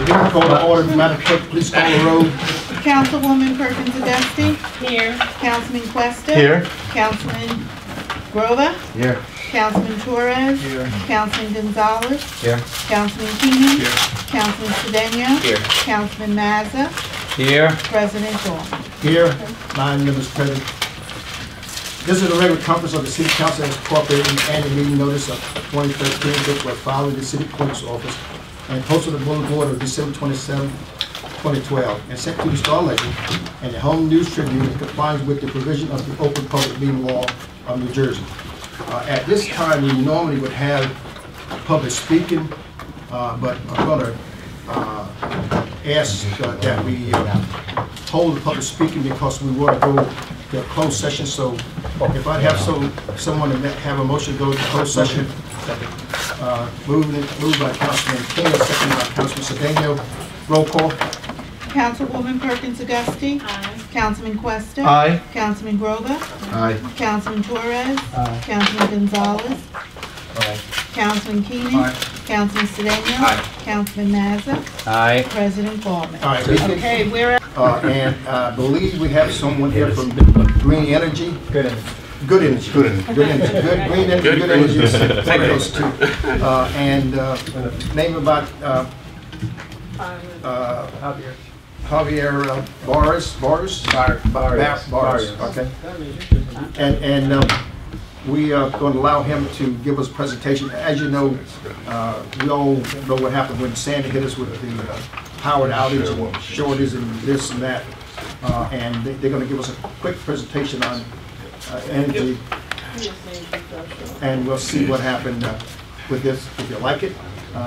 If you call the order, Madam Clerk, please call the roll. Councilwoman Perkins Dusty. Here. Councilman Questa. Here. Councilman Grover. Here. Councilman Torres. Here. Councilman Gonzalez. Here. Councilman Keenan. Here. Councilman Cedeno. Here. Councilman Mazza. Here. President Dorman. Here, 9 members present. This is a regular conference of the City Council as incorporated annual meeting notice of 2013, which was filed in the City Clerk's office and posted on the bulletin board of December 27, 2012, and sent to the Star Ledger and the Home News Tribune in compliance with the provision of the Open Public Meeting Law of New Jersey. At this time, we normally would have public speaking, but I'm going to ask that we hold the public speaking because we want to go to a closed session. So if I'd have someone that have a motion to go to closed session, moved by Councilman King, seconded by Councilman Cedeno. Roll call. Councilwoman Perkins Dusty. Aye. Councilman Questa. Aye. Councilman Grover. Aye. Councilman Torres. Aye. Councilman Gonzalez. Aye. Councilman Keenan. Aye. Councilman Cedeno. Aye. Councilman Mazza. Aye. President Ballmer. All right. Okay, we're at And I believe we have someone here from Green Energy. Good energy. Good energy. Good energy. Good energy. Good green energy. Good energy. Is one of those two. And name about Javier Barres. Okay. And we are going to allow him to give us a presentation. As you know, we all know what happened when Sandy hit us with the power outage and shortages and this and that. And they're going to give us a quick presentation on energy. And we'll see what happened with this. If you like it,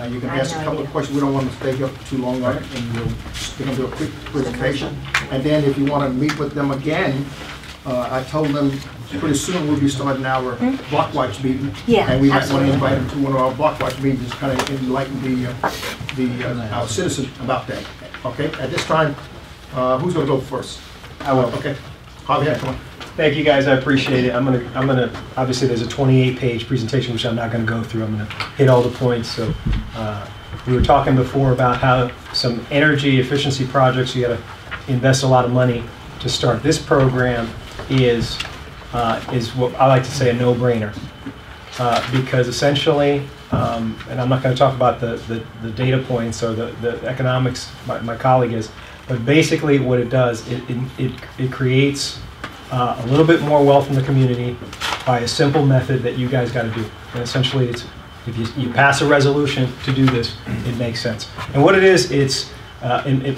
you can ask a couple of questions. We don't want to stay up too long on it. And we're going to do a quick presentation. And then if you want to meet with them again, I told them pretty soon we'll be starting our block watch meeting. Yeah, and we might want to invite them to one of our block watch meetings, kind of enlighten our citizens about that. Okay, at this time, who's going to go first? I will. Okay, Javier, come on. Thank you guys, I appreciate it. I'm gonna obviously there's a 28-page presentation which I'm not gonna go through. I'm gonna hit all the points. So we were talking before about how some energy efficiency projects, you gotta invest a lot of money to start. This program is what I like to say a no-brainer because essentially, and I'm not gonna talk about the data points or the economics, my colleague is, but basically what it does, it creates a little bit more wealth in the community by a simple method that you guys got to do. And essentially, it's if you pass a resolution to do this, it makes sense. And what it is, it's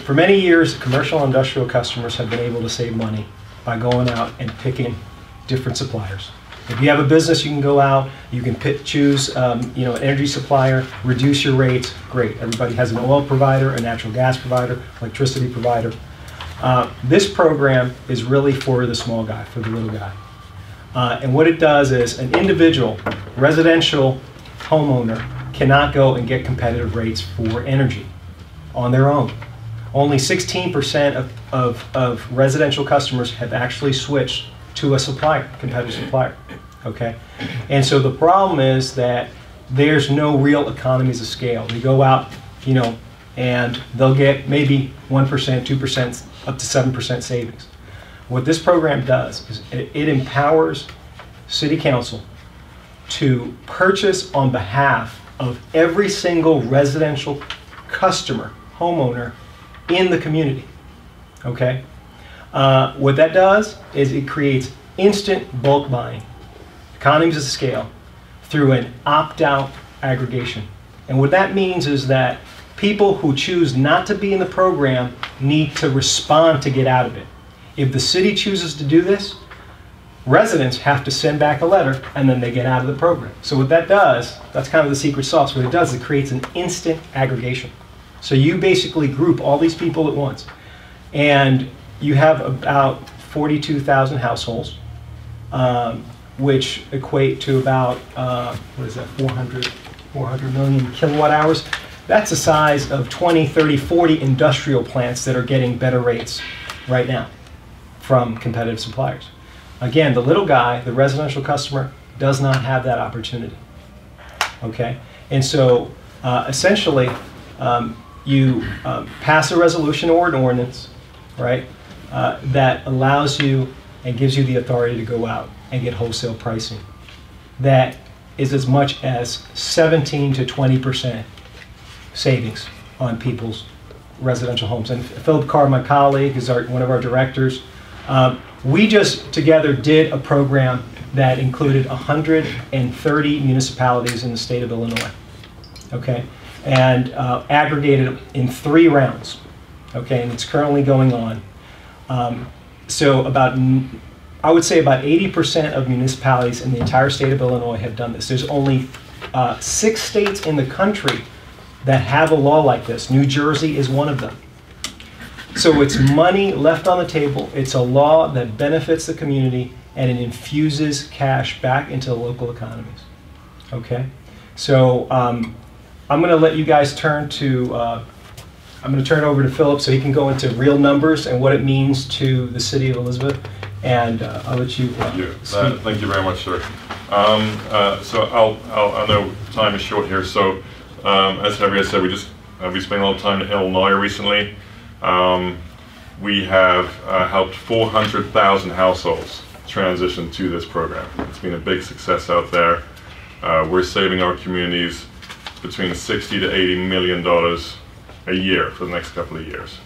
for many years, commercial and industrial customers have been able to save money by going out and picking different suppliers. If you have a business, you can go out, you can choose an energy supplier, reduce your rates. Great. Everybody has an oil provider, a natural gas provider, electricity provider. This program is really for the small guy, for the little guy. And what it does is an individual residential homeowner cannot go and get competitive rates for energy on their own. Only 16% of residential customers have actually switched to a supplier, competitive supplier. Okay? And so the problem is that there's no real economies of scale. They go out, and they'll get maybe 1%, 2%, up to 7% savings. What this program does is it empowers City Council to purchase on behalf of every single residential customer, homeowner in the community. Okay? What that does is it creates instant bulk buying, economies of scale, through an opt-out aggregation. And what that means is that people who choose not to be in the program need to respond to get out of it. If the city chooses to do this, residents have to send back a letter and then they get out of the program. So what that does, that's kind of the secret sauce. What it does, it creates an instant aggregation. So you basically group all these people at once. And you have about 42,000 households, which equate to about, 400 million kilowatt hours. That's the size of 20, 30, 40 industrial plants that are getting better rates right now from competitive suppliers. Again, the little guy, the residential customer, does not have that opportunity. Okay? And so essentially, you pass a resolution or an ordinance, right, that allows you and gives you the authority to go out and get wholesale pricing that is as much as 17 to 20% savings on people's residential homes. And Philip Carr, my colleague, is one of our directors. We just together did a program that included 130 municipalities in the state of Illinois, okay, and aggregated in 3 rounds, okay, and it's currently going on. So I would say about 80% of municipalities in the entire state of Illinois have done this. There's only 6 states in the country that have a law like this. New Jersey is one of them. So it's money left on the table. It's a law that benefits the community, and it infuses cash back into the local economies. Okay? So I'm going to let you guys turn to, I'm going to turn it over to Philip so he can go into real numbers and what it means to the city of Elizabeth. And I'll let you speak. Thank you very much, sir. So I know time is short here. So as Javier said, we spent a lot of time in Illinois recently. We have helped 400,000 households transition to this program. It's been a big success out there. We're saving our communities between $60 to $80 million a year for the next couple of years.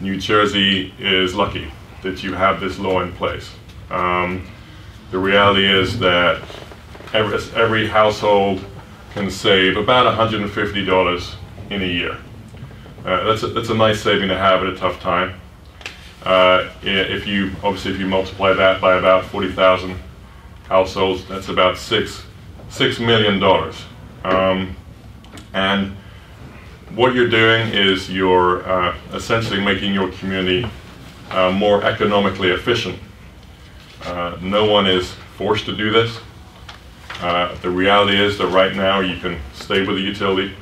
New Jersey is lucky that you have this law in place. The reality is that every household can save about $150 in a year. That's a nice saving to have at a tough time. If you multiply that by about 40,000 households, that's about $6 million. And what you're doing is you're essentially making your community more economically efficient. No one is forced to do this. The reality is that right now you can stay with the utility,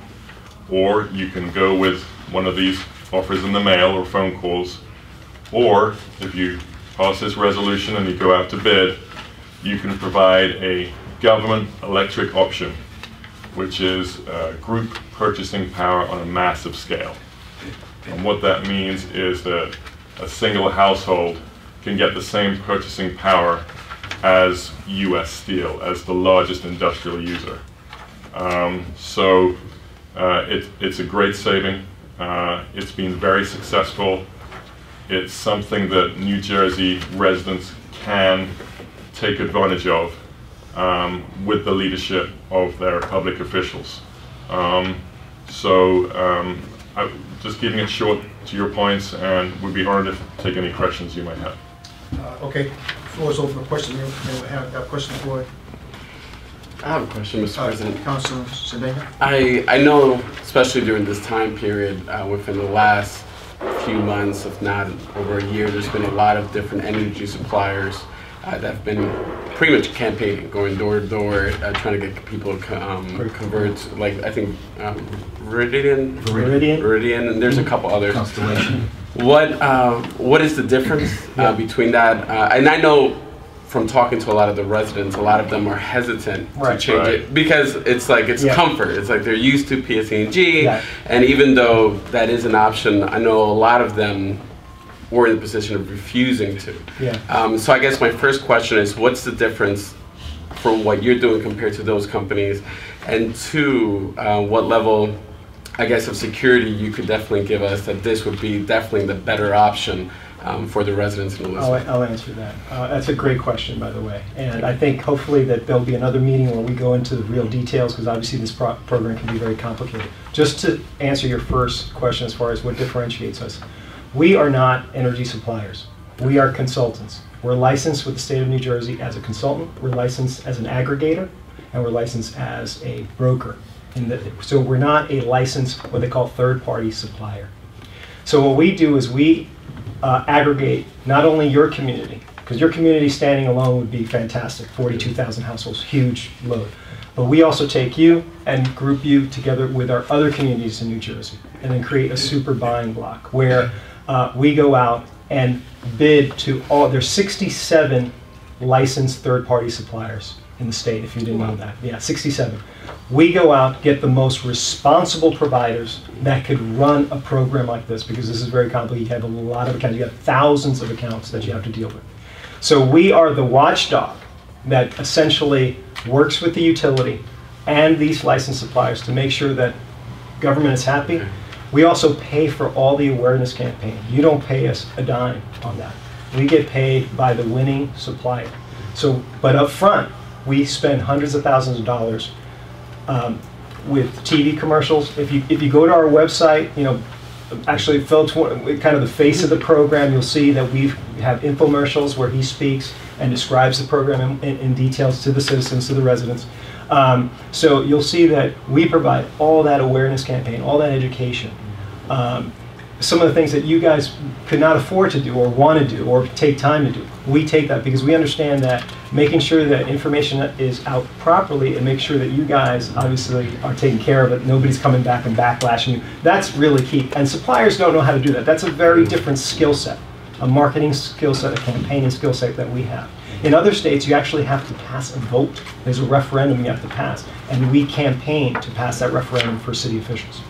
or you can go with one of these offers in the mail or phone calls, or if you pass this resolution and you go out to bid, you can provide a government electric option, which is group purchasing power on a massive scale. And what that means is that a single household can get the same purchasing power as U.S. Steel, as the largest industrial user. It's a great saving. It's been very successful. It's something that New Jersey residents can take advantage of with the leadership of their public officials. Just keeping it short to your points, and we'd be honored to take any questions you might have. Okay, floor is open for questions. Anyone have a question for it? I have a question, Mr. President. Councilor Sedana? I know, especially during this time period, within the last few months, if not over a year, there's been a lot of different energy suppliers that have been pretty much campaigning, going door to door, trying to get people to convert, like I think Viridian, and there's a couple others. Constellation. What is the difference between that? And I know from talking to a lot of the residents, a lot of them are hesitant to change it because it's comfort. It's like they're used to PSE&G, and even though that is an option, I know a lot of them were in the position of refusing to. So I guess my first question is, what's the difference from what you're doing compared to those companies? And 2, what level, I guess, of security you could definitely give us that this would be definitely the better option for the residents in Elizabeth? I'll answer that. That's a great question, by the way. And I think hopefully that there'll be another meeting where we go into the real details, because obviously this program can be very complicated. Just to answer your first question as far as what differentiates us. We are not energy suppliers. We are consultants. We're licensed with the state of New Jersey as a consultant. We're licensed as an aggregator, and we're licensed as a broker. So we're not a licensed, what they call third-party supplier. So what we do is we aggregate not only your community, because your community standing alone would be fantastic, 42,000 households, huge load. But we also take you and group you together with our other communities in New Jersey, and then create a super buying block where we go out and bid to all, there's 67 licensed third-party suppliers in the state, if you didn't know that. Yeah, 67. We go out, get the most responsible providers that could run a program like this, because this is very complicated. You have a lot of accounts. You have thousands of accounts that you have to deal with. So we are the watchdog that essentially works with the utility and these licensed suppliers to make sure that government is happy. We also pay for all the awareness campaign. You don't pay us a dime on that. We get paid by the winning supplier. So, but up front, we spend hundreds of thousands of dollars with TV commercials. If you go to our website, you know, actually Phil, kind of the face of the program, you'll see that we have infomercials where he speaks and describes the program in details to the citizens, to the residents. So you'll see that we provide all that awareness campaign, all that education. Some of the things that you guys could not afford to do or want to do or take time to do, we take that because we understand that making sure that information is out properly and make sure that you guys obviously are taking care of it, nobody's coming back and backlashing you, that's really key. And suppliers don't know how to do that. That's a very different skill set, a marketing skill set, a campaigning skill set that we have. In other states, you actually have to pass a vote. There's a referendum you have to pass, and we campaign to pass that referendum for city officials.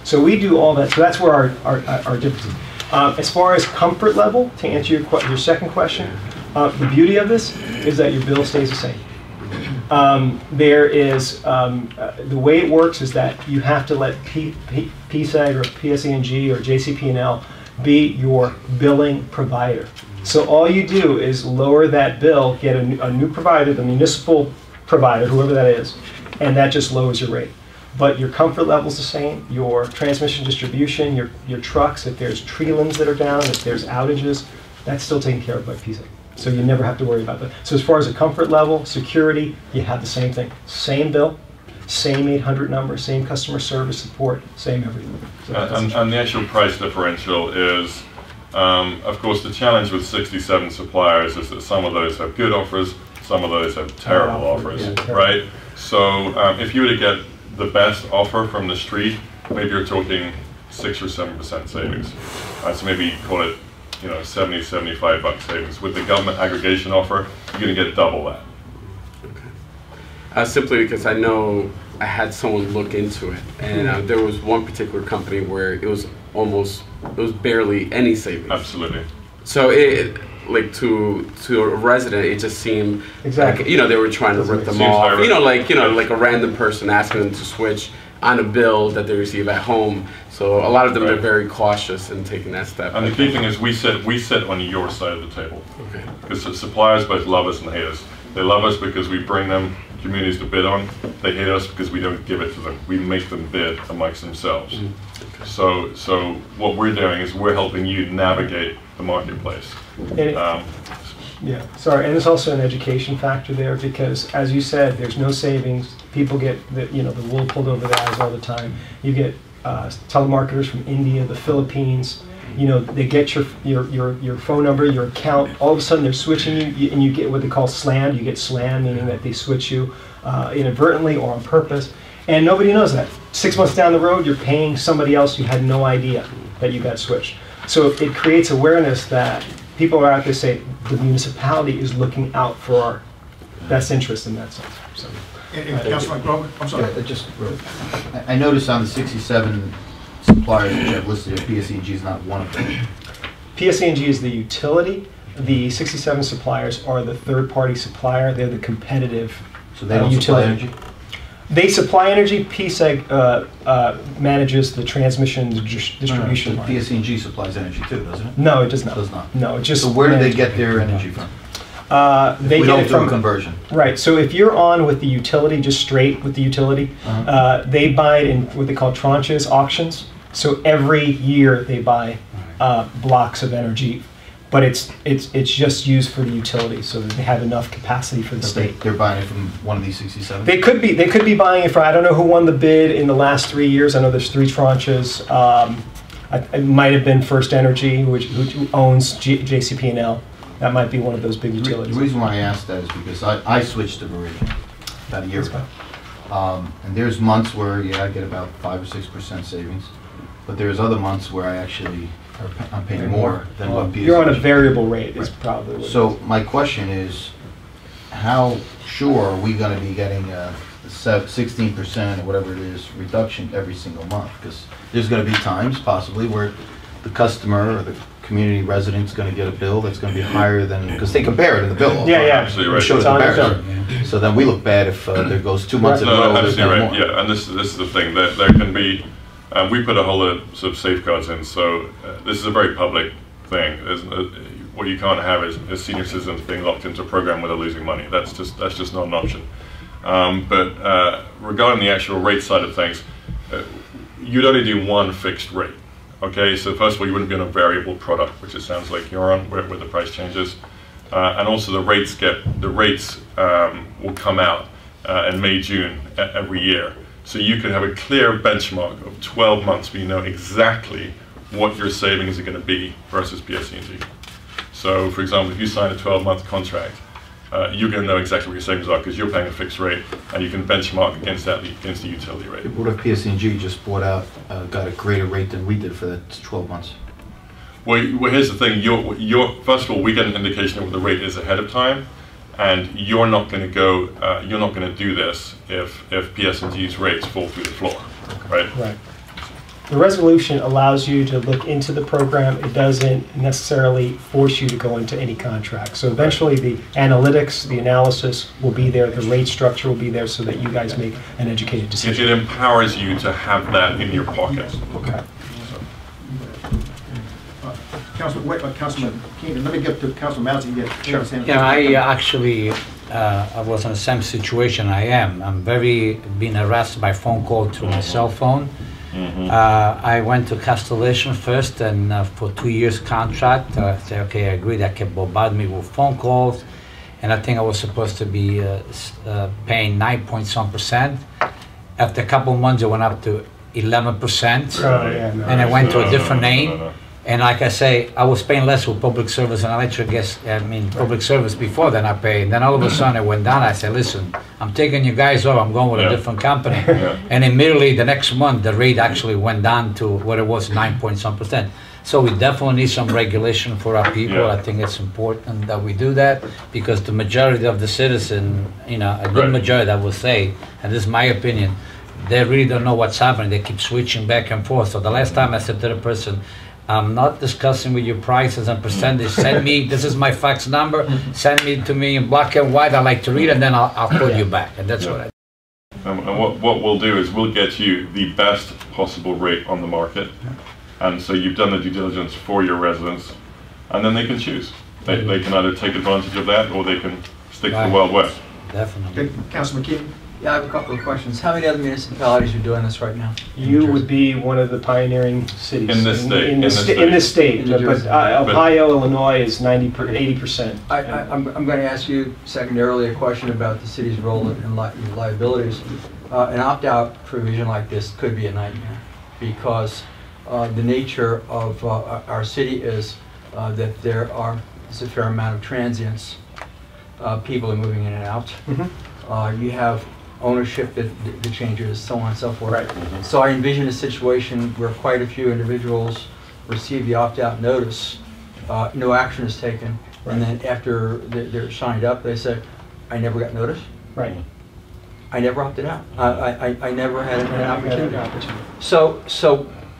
So we do all that. So that's where our difference is. As far as comfort level, to answer your second question, the beauty of this is that your bill stays the same. There is, the way it works is that you have to let PSEG or PSE&G or JCP&L be your billing provider. So all you do is lower that bill, get a new provider, the municipal provider, whoever that is, and that just lowers your rate. But your comfort level's the same, your transmission distribution, your trucks, if there's tree limbs that are down, if there's outages, that's still taken care of by PSEG. So you never have to worry about that. So as far as the comfort level, security, you have the same thing. Same bill, same 800 number, same customer service support, same everything. So and the actual price differential is, of course, the challenge with 67 suppliers is that some of those have good offers, some of those have terrible offers, right? So if you were to get the best offer from the street, maybe you're talking 6 or 7% savings. So maybe call it, you know, 70, 75 bucks savings. With the government aggregation offer, you're going to get double that. Okay. Simply because I know I had someone look into it, and there was one particular company where it was barely any savings. Absolutely. So like to a resident, it just seemed like, you know, they were trying to rip them off. You know, like a random person asking them to switch on a bill that they receive at home. So a lot of them are very cautious in taking that step. And the key thing is we sit on your side of the table. Okay. Because the suppliers both love us and hate us. They love us because we bring them communities to bid on. They hate us because we don't give it to them. We make them bid amongst themselves. Okay. So what we're doing is we're helping you navigate the marketplace. Yeah, sorry, and there's also an education factor there because, as you said, there's no savings. People get the wool pulled over their eyes all the time. You get telemarketers from India, the Philippines. You know, they get your phone number, your account. All of a sudden, they're switching you, and you get what they call slammed. You get slammed, meaning that they switch you inadvertently or on purpose, and nobody knows that. 6 months down the road, you're paying somebody else you had no idea that you got switched. So it creates awareness that people are out there say the municipality is looking out for our best interest in that sense. So, Councilman Grover, I'm sorry. Yeah, I noticed on the 67 suppliers which I've listed, PSE&G is not one of them. PSE&G is the utility. The 67 suppliers are the third-party supplier. They're the competitive So they don't utility. supply energy? They supply energy. PSEG manages the transmission and distribution line. PSE&G supplies energy too, doesn't it? No, it does not. Does not. No, it just. So where do they get their energy from? They We get don't it do from a conversion. Right. So if you're on with the utility, just straight with the utility, they buy it in what they call tranches, auctions. So every year they buy blocks of energy, but it's just used for the utility, so that they have enough capacity for the state. They're buying it from one of these 67? They could be buying it for, I don't know who won the bid in the last 3 years. I know there's 3 tranches. It might have been First Energy, who owns JCP&L. That might be one of those big utilities. The reason why I asked that is because I switched to Viridian about a year ago. And there's months where, I get about 5 or 6% savings. But there's other months where I'm paying more than what PSE&G. You're on a variable rate is probably what it So is. my question is, how sure are we gonna be getting a 16% or whatever it is reduction every single month? Because there's gonna be times possibly where the customer or the community resident's gonna get a bill that's gonna be higher than, because they compare it in the bill. all the Yeah, time. yeah. Absolutely We right. show the It's on the comparison. So then we look bad if there goes 2 months in a No, row, there's absolutely no right. more. Yeah, and this is the thing that there can be. We put a whole lot of sort of safeguards in. So this is a very public thing. What you can't have is senior citizens being locked into a program where they're losing money. That's just not an option. But regarding the actual rate side of things, you'd only do one fixed rate. Okay, so first of all, you wouldn't be on a variable product, which it sounds like you're on, where the price changes, and also the rates will come out in May, June every year. So you can have a clear benchmark of 12 months where you know exactly what your savings are going to be versus PSE&G. So, for example, if you sign a 12-month contract, you're going to know exactly what your savings are because you're paying a fixed rate, and you can benchmark against the utility rate. What if PSE&G just got a greater rate than we did for that 12 months? Well, here's the thing. First of all, we get an indication of what the rate is ahead of time, and you're not going to do this if PSE&G's rates fall through the floor, right? Right. The resolution allows you to look into the program. It doesn't necessarily force you to go into any contract. So eventually the analytics, the analysis will be there, the rate structure will be there so that you guys make an educated decision. It empowers you to have that in your pocket. Okay. Councilman Keenan, let me get to Councilman Mazza. Sure. Yeah, I was in the same situation I am. I'm being harassed by phone call through my cell phone. I went to Castellation first, and for 2 years contract, I said, okay, I agreed. I kept bombarding me with phone calls, and I think I was supposed to be paying 9-point-some%. After a couple of months, it went up to 11%, and I went to a different name. And like I say, I was paying less with public service and electric gas, public service before than I paid. Then all of a sudden it went down. I said, listen, I'm taking you guys over. I'm going with a different company. And immediately the next month, the rate actually went down to what it was, 9-point-some%. So we definitely need some regulation for our people. I think it's important that we do that because the majority of the citizen, a good majority, I would say, and this is my opinion, they really don't know what's happening. They keep switching back and forth. So the last time I said to the person, I'm not discussing with you prices and percentage. Send me, this is my fax number, send me to me in black and white. I like to read, and then I'll call you back. And that's what I do. And what we'll do is we'll get you the best possible rate on the market. And so you've done the due diligence for your residents, and then they can choose. They can either take advantage of that, or they can stick to the Wild West. Definitely. Councilman Keenan. Yeah, I have a couple of questions. How many other municipalities are doing this right now? You would be one of the pioneering cities In this state. In this state, In New but Jersey. Ohio, Illinois is 80%. I'm going to ask you secondarily a question about the city's role in liabilities. An opt-out provision like this could be a nightmare because the nature of our city is that there's a fair amount of transients. People are moving in and out. You have ownership that changes, so on and so forth. Right. So I envision a situation where quite a few individuals receive the opt-out notice, no action is taken, and then after they're signed up, they say, I never got notice. Right. I never opted out. I never had an opportunity. So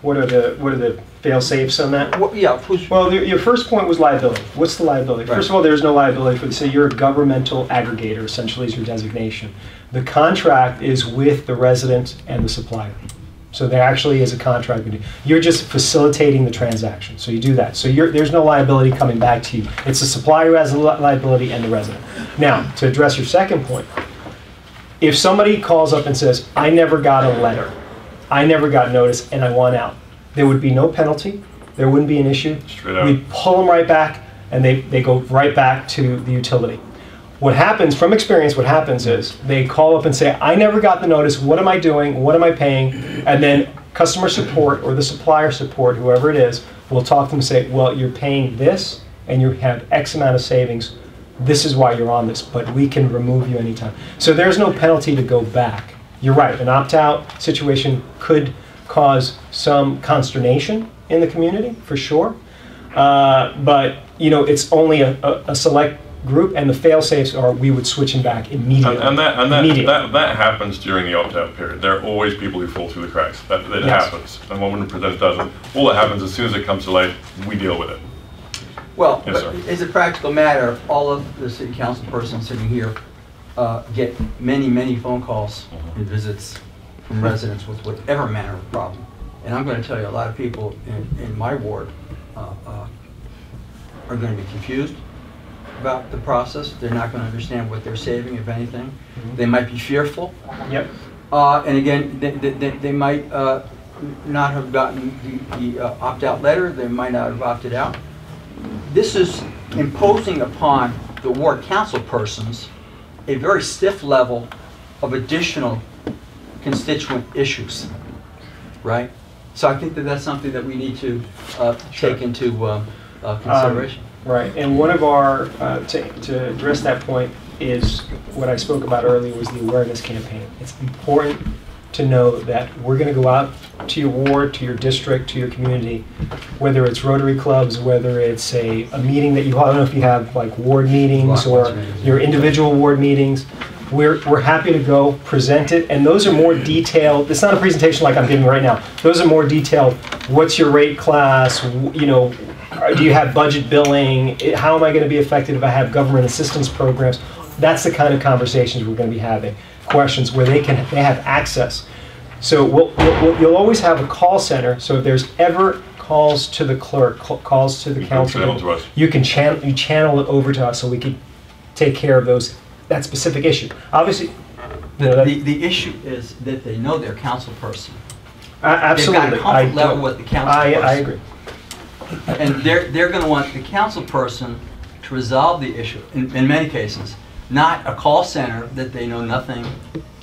what are the fail-safes on that? yeah. Well, your first point was liability. What's the liability? Right. First of all, there's no liability for the city. You're a governmental aggregator, essentially, is your designation. The contract is with the resident and the supplier. So there actually is a contract. You're just facilitating the transaction. So you do that. So there's no liability coming back to you. It's the supplier who has the liability and the resident. Now, to address your second point, if somebody calls up and says, I never got a letter, I never got notice, and I want out, there would be no penalty. There wouldn't be an issue. Straight out. We'd pull them right back, and they go right back to the utility. What happens, from experience, what happens is they call up and say, I never got the notice, what am I doing, what am I paying? And then customer support or the supplier support, whoever it is, will talk to them and say, well, you're paying this, and you have X amount of savings. This is why you're on this, but we can remove you anytime. So there's no penalty to go back. You're right, an opt-out situation could cause some consternation in the community, for sure. But it's only a select group, and the fail-safes are we would switch them back immediately. And Immediately. that happens during the opt-out period. There are always people who fall through the cracks. That Yes. happens. And when the president doesn't, all that happens as soon as it comes to light, we deal with it. Well, Yes, but sir. as a practical matter, all of the city council persons sitting here get many, many phone calls and visits from residents with whatever manner of problem. And I'm going to tell you, a lot of people in my ward are going to be confused about the process. They're not going to understand what they're saving, if anything. They might be fearful. Yep. And again, they might not have gotten the opt-out letter. They might not have opted out. This is imposing upon the ward council persons a very stiff level of additional constituent issues, right? So I think that that's something that we need to take into consideration. Right, and one of our, to address that point, is what I spoke about earlier was the awareness campaign. It's important to know that we're going to go out to your ward, to your district, to your community, whether it's Rotary clubs, whether it's a meeting that you, I don't know if you have like ward meetings or your individual ward meetings. We're happy to go present it, and those are more detailed. It's not a presentation like I'm giving right now. Those are more detailed. What's your rate class? You know, do you have budget billing? How am I going to be affected if I have government assistance programs? That's the kind of conversations we're going to be having. Questions where they have access. So you'll always have a call center. So if there's ever calls to the clerk, calls to the council, you can channel it over to us so we can take care of that specific issue. Obviously, the issue is that they know their council person. Absolutely, they've got a comfort level with the council person. I agree. And they're going to want the council person to resolve the issue, in many cases, not a call center that they know nothing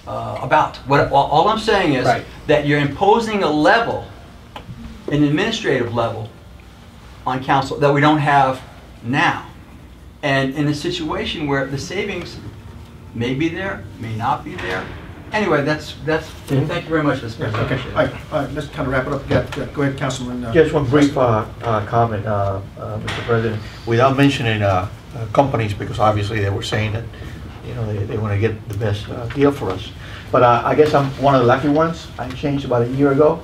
about. All I'm saying is that you're imposing a level, an administrative level, on council that we don't have now. And in a situation where the savings may be there, may not be there. Anyway, that's. Thank you very much, Mr. President. Okay, all right, let's kind of wrap it up. Go ahead, Councilman. Just one brief comment, Mr. President, without mentioning companies, because obviously they were saying that, you know, they want to get the best deal for us. But I guess I'm one of the lucky ones. I changed about a year ago,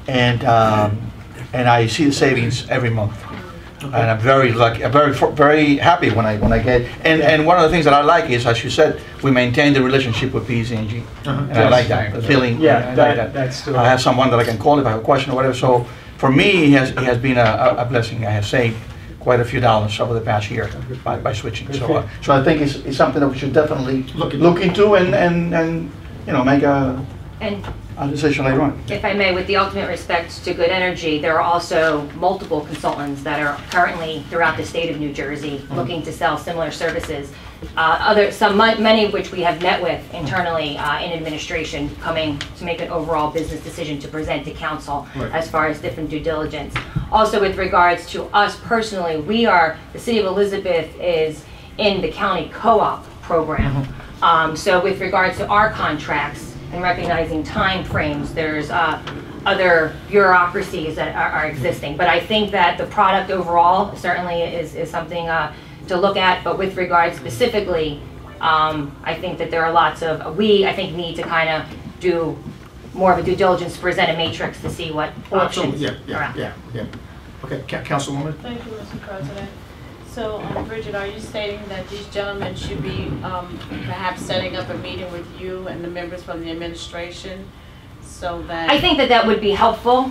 and I see the savings every month. And I'm very lucky. I'm very happy when I get. And one of the things that I like is, as you said, we maintain the relationship with PSE&G, and I like that the feeling. Yeah, I like that's I have someone that I can call if I have a question or whatever. So for me, it has been a blessing. I have saved quite a few dollars over the past year by switching. So I think it's something that we should definitely look into and you know, make a decision later on. If I may, with the ultimate respect to Good Energy, there are also multiple consultants that are currently throughout the state of New Jersey looking to sell similar services. Many of which we have met with internally in administration, coming to make an overall business decision to present to council as far as different due diligence. Also, with regards to us personally, the City of Elizabeth is in the county co-op program. So with regards to our contracts, and recognizing time frames, there's other bureaucracies that are existing. But I think that the product overall certainly is something to look at. But with regards specifically, I think that there are lots of, I think need to kind of do more of a due diligence, present a matrix to see what options are out there. Yeah. Okay, Councilwoman? Thank you, Mr. President. So, Bridget, are you stating that these gentlemen should be perhaps setting up a meeting with you and the members from the administration, so that I think that would be helpful.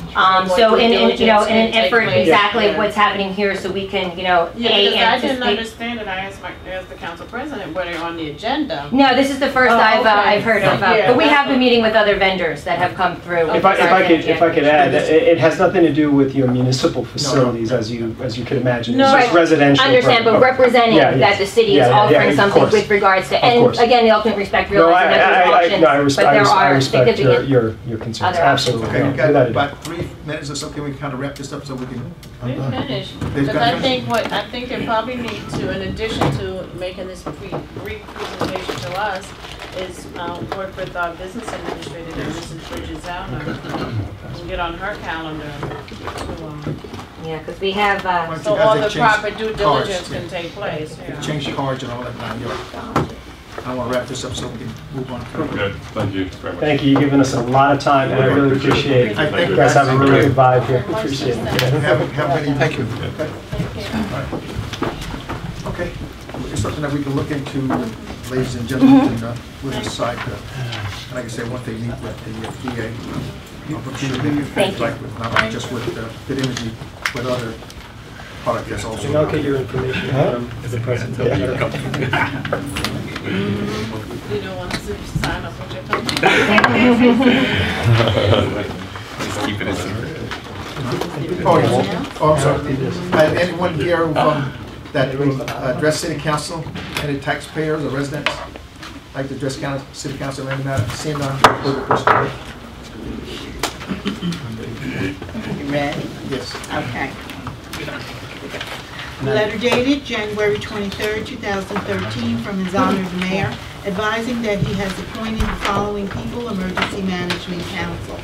So in an effort exactly what's happening here, so we can I didn't understand it. I asked the council president were they on the agenda. No, this is the first I've heard of. But we have been meeting with other vendors that have come through. If I could add, it has nothing to do with your municipal facilities, as you could imagine. No, it's just residential. I understand, but representing that the city is offering something with regards to, and again, the ultimate respect, realizing that there's options, but there are significant your concerns. other Absolutely. Okay, we've Without got a about 3 minutes or so. Can we kind of wrap this up so we can? We're finished. Because I think they probably need to, in addition to making this brief presentation to us, is work with our business administrator, Mrs. Bridget Zauner, and get on her calendar to Yeah, because we have, Once So you guys all have the changed proper due cards, diligence yeah. can take place, yeah. Change cards and all that 9 yards. I want to wrap this up so we can move on. Okay, thank you very much. Thank you, you've given us a lot of time, and I really appreciate it. I think You guys have a really good vibe here. Much Appreciate it. Have a good evening. Thank you. Okay, it's something that we can look into, ladies and gentlemen, and we'll decide, like I said, once they meet with the DA. Thank you. Not just with Good Energy, with other products that's also. And I'll get your information from the president. You don't want to sign up with your company? Just keep it a secret. Oh, yeah. Oh, I'm sorry. Anyone here that will address city council, any taxpayers or residents, like to address city council, any matter, seeing none, close the question. You ready? Yes. Okay. Letter dated January 23rd, 2013, from His Honor the Mayor, advising that he has appointed the following people Emergency Management Council.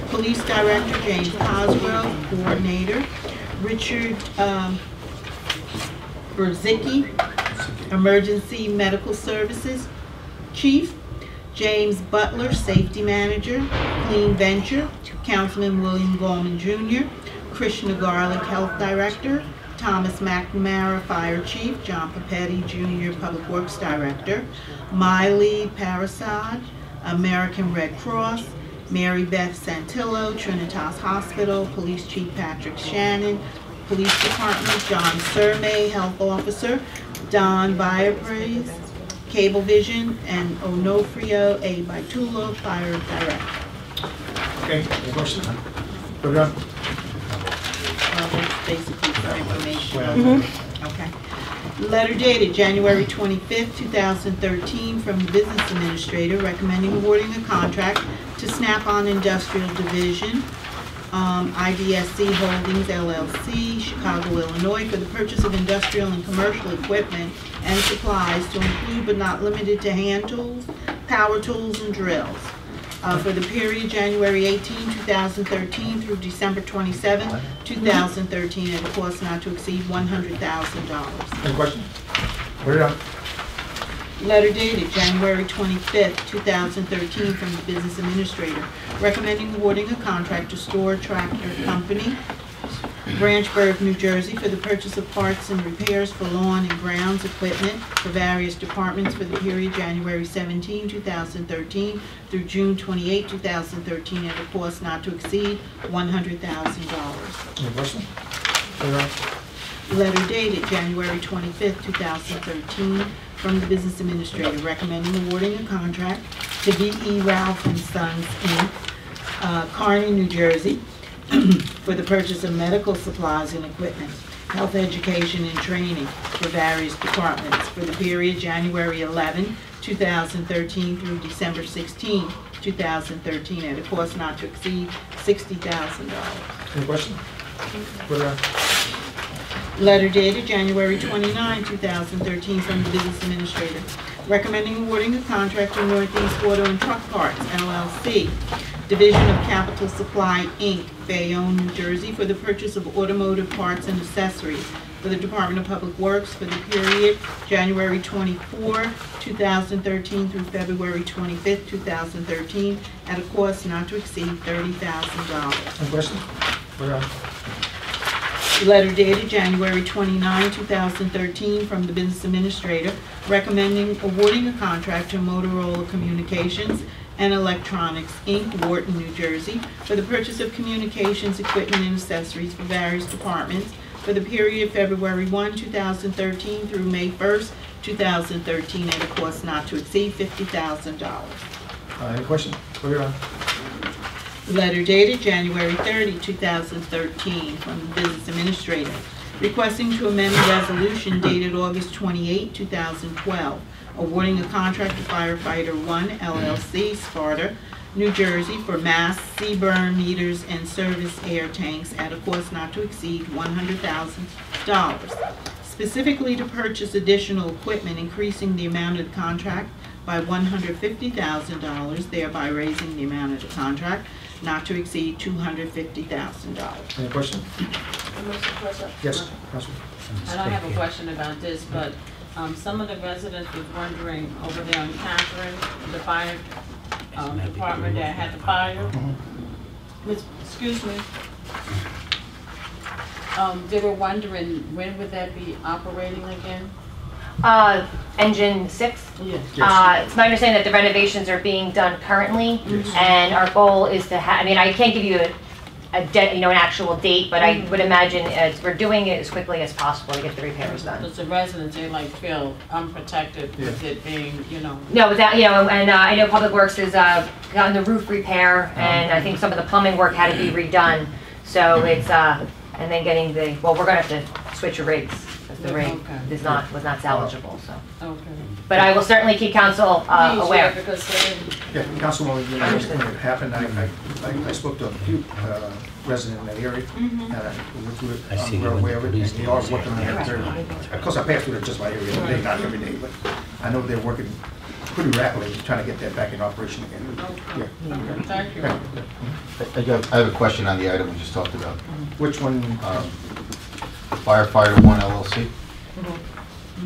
Police Director James Cosgrove, Coordinator Richard Berzicki, Emergency Medical Services Chief James Butler, Safety Manager, Clean Venture, Councilman William Gorman Jr., Krishna Garlic, Health Director, Thomas McNamara, Fire Chief, John Papetti Jr., Public Works Director, Miley Parasad, American Red Cross, Mary Beth Santillo, Trinitas Hospital, Police Chief Patrick Shannon, Police Department, John Surmay, Health Officer, Don Biopraise, Cablevision, and Onofrio A. Baitulo, Fire Director. Okay, any questions? Put it on. That's basically for information. Well, Okay. Letter dated January 25th, 2013, from the Business Administrator recommending awarding a contract to Snap-on Industrial Division, IDSC Holdings LLC, Chicago, Illinois, for the purchase of industrial and commercial equipment and supplies to include but not limited to hand tools, power tools, and drills. For the period January 18, 2013 through December 27, 2013, at a cost not to exceed $100,000. Any questions? Put it on. Letter dated January 25th, 2013, from the Business Administrator, recommending awarding a contract to Store Tractor Company, Branchburg, New Jersey, for the purchase of parts and repairs for lawn and grounds equipment for various departments for the period January 17, 2013 through June 28, 2013, at a cost not to exceed $100,000. Any questions? Put it on. Letter dated January 25th, 2013, from the Business Administrator, recommending awarding a contract to V.E. Ralph & Sons, Inc., Kearney, New Jersey, for the purchase of medical supplies and equipment, health education and training for various departments for the period January 11, 2013 through December 16, 2013, at a cost not to exceed $60,000. Any questions? Put it on. Letter dated January 29, 2013, from the Business Administrator, recommending awarding a contract to Northeast Auto and Truck Parts, LLC, Division of Capital Supply, Inc., Bayonne, New Jersey, for the purchase of automotive parts and accessories for the Department of Public Works for the period January 24, 2013 through February 25, 2013, at a cost not to exceed $30,000. Any questions? Put it on. Letter dated January 29, 2013, from the Business Administrator, recommending awarding a contract to Motorola Communications and Electronics, Inc., Wharton, New Jersey, for the purchase of communications equipment and accessories for various departments for the period February 1, 2013 through May 1st, 2013, at a cost not to exceed $50,000. Any questions? Put it on. Letter dated January 30, 2013, from the Business Administrator, requesting to amend the resolution dated August 28, 2012, awarding a contract to Firefighter 1, LLC, Sparta, New Jersey, for mass sea-burn meters and service air tanks at a cost not to exceed $100,000, specifically to purchase additional equipment, increasing the amount of the contract by $150,000, thereby raising the amount of the contract. not to exceed $250,000. Any question? Mr. President? Yes, Councilman. I don't have a question about this, but some of the residents was wondering over there on Catherine, the fire department that had the fire. Excuse me. They were wondering when would that be operating again? Engine 6? Yes. It's my understanding that the renovations are being done currently, and our goal is to have, I mean, I can't give you an actual date, but I would imagine we're doing it as quickly as possible to get the repairs done. Because the residents, they like feel unprotected with it being, No, but that, and I know Public Works has gotten the roof repair, and I think some of the plumbing work had to be redone. So it's, and then getting we're gonna have to switch rigs, because the rig was not salvageable, so. Okay. But I will certainly keep council aware. Because Yeah, Councilwoman, when it happened, I spoke to a few residents in that area, and I'm well aware of it, and they are working on it. Of course, I pass through just my area, every day, not every day, but I know they're working pretty rapidly trying to get that back in operation again. Okay. Thank you. I have a question on the item we just talked about. Which one? Firefighter 1 LLC.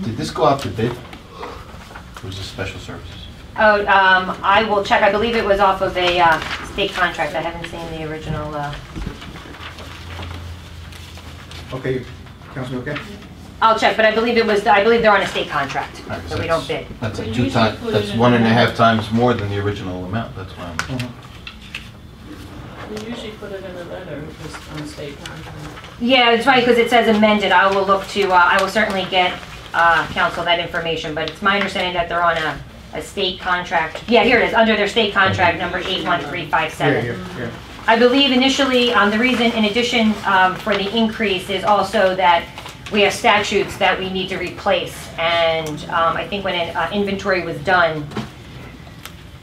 Did this go out to bid? Or was this special services? Oh, I will check. I believe it was off of a state contract. I haven't seen the original. Okay, Councilman, okay? I'll check, but I believe they're on a state contract, Right, so we don't bid. That's like 2 times, that's 1.5 times more than the original amount, that's why I'm... We usually put it in a letter if it's on state contract. Yeah, it's funny because it says amended. I will look to. I will certainly get council that information, but it's my understanding that they're on a state contract. Yeah, here it is, under their state contract number 81357. Yeah. I believe initially, the reason in addition for the increase is also that we have statutes that we need to replace. And I think when an inventory was done,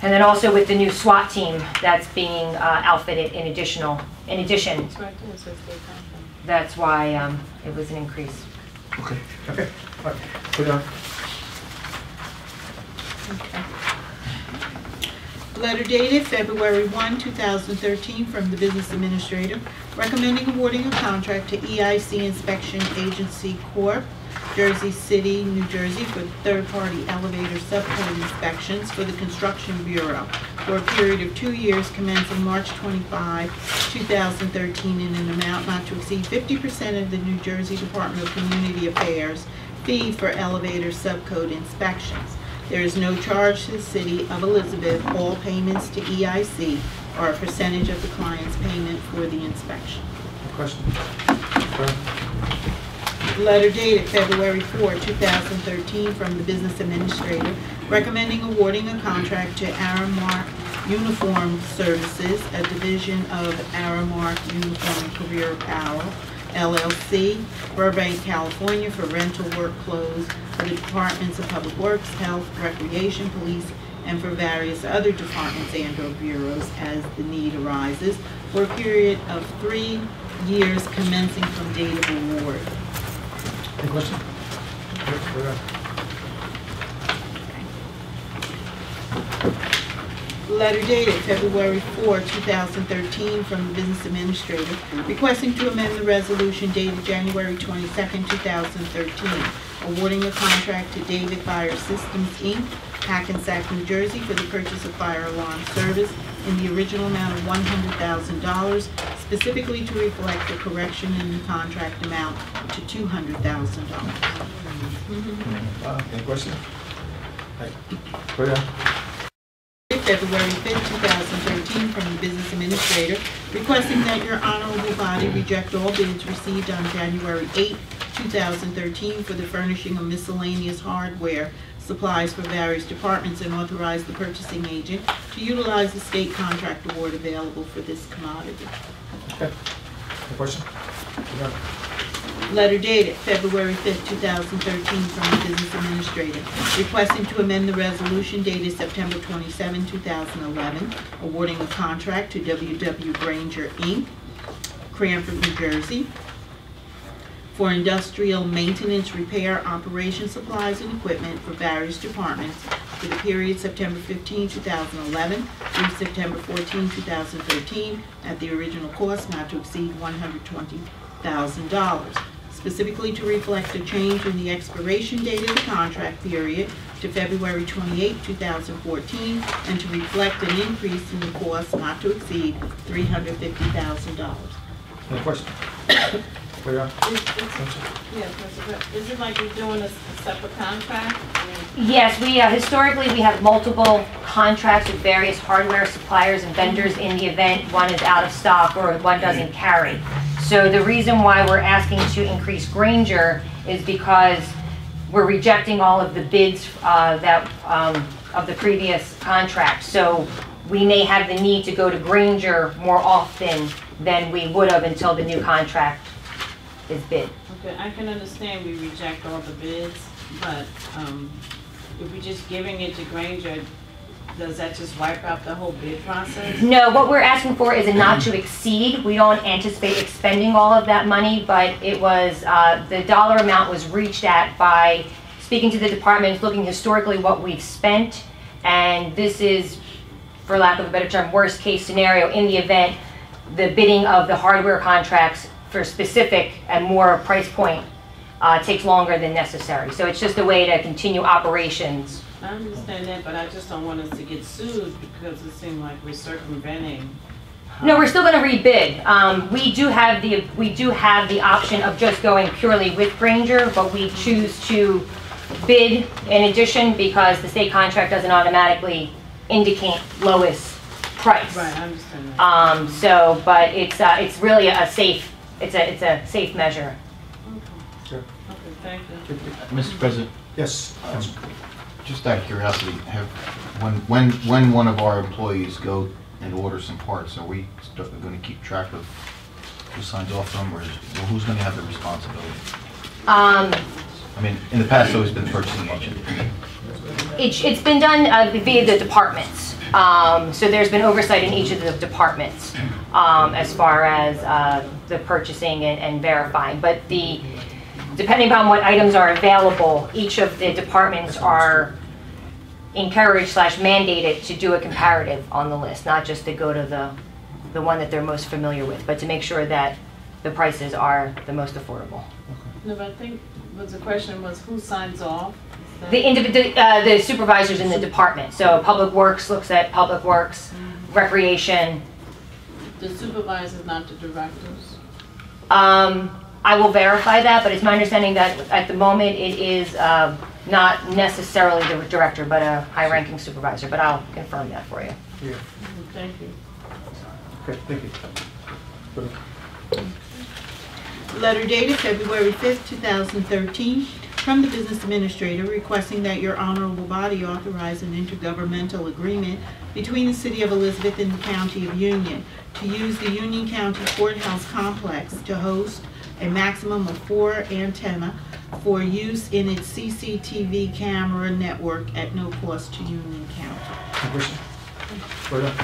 and then also with the new SWAT team that's being outfitted in addition, It's right there, it says state contract. that's why it was an increase. Okay. All right. Put it on. Letter dated February 1, 2013, from the Business Administrator, recommending awarding a contract to EIC Inspection Agency Corp., Jersey City, New Jersey, for third-party elevator subcode inspections for the Construction Bureau for a period of 2 years commencing March 25, 2013, in an amount not to exceed 50% of the New Jersey Department of Community Affairs fee for elevator subcode inspections. There is no charge to the City of Elizabeth. All payments to EIC are a percentage of the client's payment for the inspection. Question? Letter dated February 4, 2013, from the Business Administrator, recommending awarding a contract to Aramark Uniform Services, a division of Aramark Uniform Career Apparel, LLC, Burbank, California, for rental work clothes for the Departments of Public Works, Health, Recreation, Police, and for various other departments and/or bureaus as the need arises, for a period of 3 years commencing from date of award. Any question? Letter dated February 4, 2013, from the Business Administrator, requesting to amend the resolution dated January 22, 2013, awarding a contract to David Fire Systems, Inc., Hackensack, New Jersey, for the purchase of fire alarm service in the original amount of $100,000, specifically to reflect the correction in the contract amount to $200,000. Any question? Put it on. February 5, 2013, from the Business Administrator, requesting that your honorable body reject all bids received on January 8, 2013 for the furnishing of miscellaneous hardware supplies for various departments, and authorize the purchasing agent to utilize the state contract award available for this commodity. Okay. Any question? Put it on. Letter dated February 5, 2013, from the Business Administrator, requesting to amend the resolution dated September 27, 2011, awarding a contract to W.W. Granger, Inc., Cranford, New Jersey, for industrial maintenance, repair, operation supplies, and equipment for various departments for the period September 15, 2011 through September 14, 2013, at the original cost not to exceed $120,000, specifically to reflect a change in the expiration date of the contract period to February 28, 2014, and to reflect an increase in the cost not to exceed $350,000. Any questions? Clear on? Yeah, President, is it like you're doing a separate contract? I mean, Yes, we, historically, we have multiple contracts with various hardware suppliers and vendors in the event one is out of stock or one doesn't carry. So the reason why we're asking to increase Grainger is because we're rejecting all of the bids of the previous contract. So we may have the need to go to Grainger more often than we would have until the new contract is bid. Okay, I can understand we reject all the bids, but if we're just giving it to Grainger, does that just wipe out the whole bid process? No, what we're asking for is a not to exceed. We don't anticipate expending all of that money, but it was, the dollar amount was reached at by speaking to the departments, looking historically what we've spent, and this is, for lack of a better term, worst case scenario in the event the bidding of the hardware contracts for specific and more price point takes longer than necessary. So it's just a way to continue operations. I understand that, but I just don't want us to get sued because it seems like we're circumventing. No, we're still going to rebid. We do have the option of just going purely with Grainger, but we choose to bid in addition because the state contract doesn't automatically indicate lowest price. Right, I understand that. But it's really a safe measure. Sure. Okay, thank you. Mr. President, Yes. just out of curiosity, when one of our employees go and order some parts, are we going to keep track of who signs off on them, or who's going to have the responsibility? I mean, in the past, it's always been the purchasing agent. It's been done via the departments. So there's been oversight in each of the departments as far as the purchasing and verifying. But depending upon what items are available, each of the departments are encouraged / mandated to do a comparative on the list, not just to go to the one that they're most familiar with, but to make sure that the prices are the most affordable. No, but I think the question was who signs off? The supervisors in the department. So Public Works looks at Public Works, Recreation. The supervisors, not the directors? I will verify that, but it's my understanding that at the moment it is not necessarily the director, but a high-ranking supervisor, but I'll confirm that for you. Yeah. Thank you. Okay, thank you. Letter dated February 5th, 2013, from the Business Administrator requesting that your honorable body authorize an intergovernmental agreement between the City of Elizabeth and the County of Union to use the Union County Courthouse Complex to host a maximum of 4 antennas for use in its CCTV camera network at no cost to Union County. Any question? Clear on?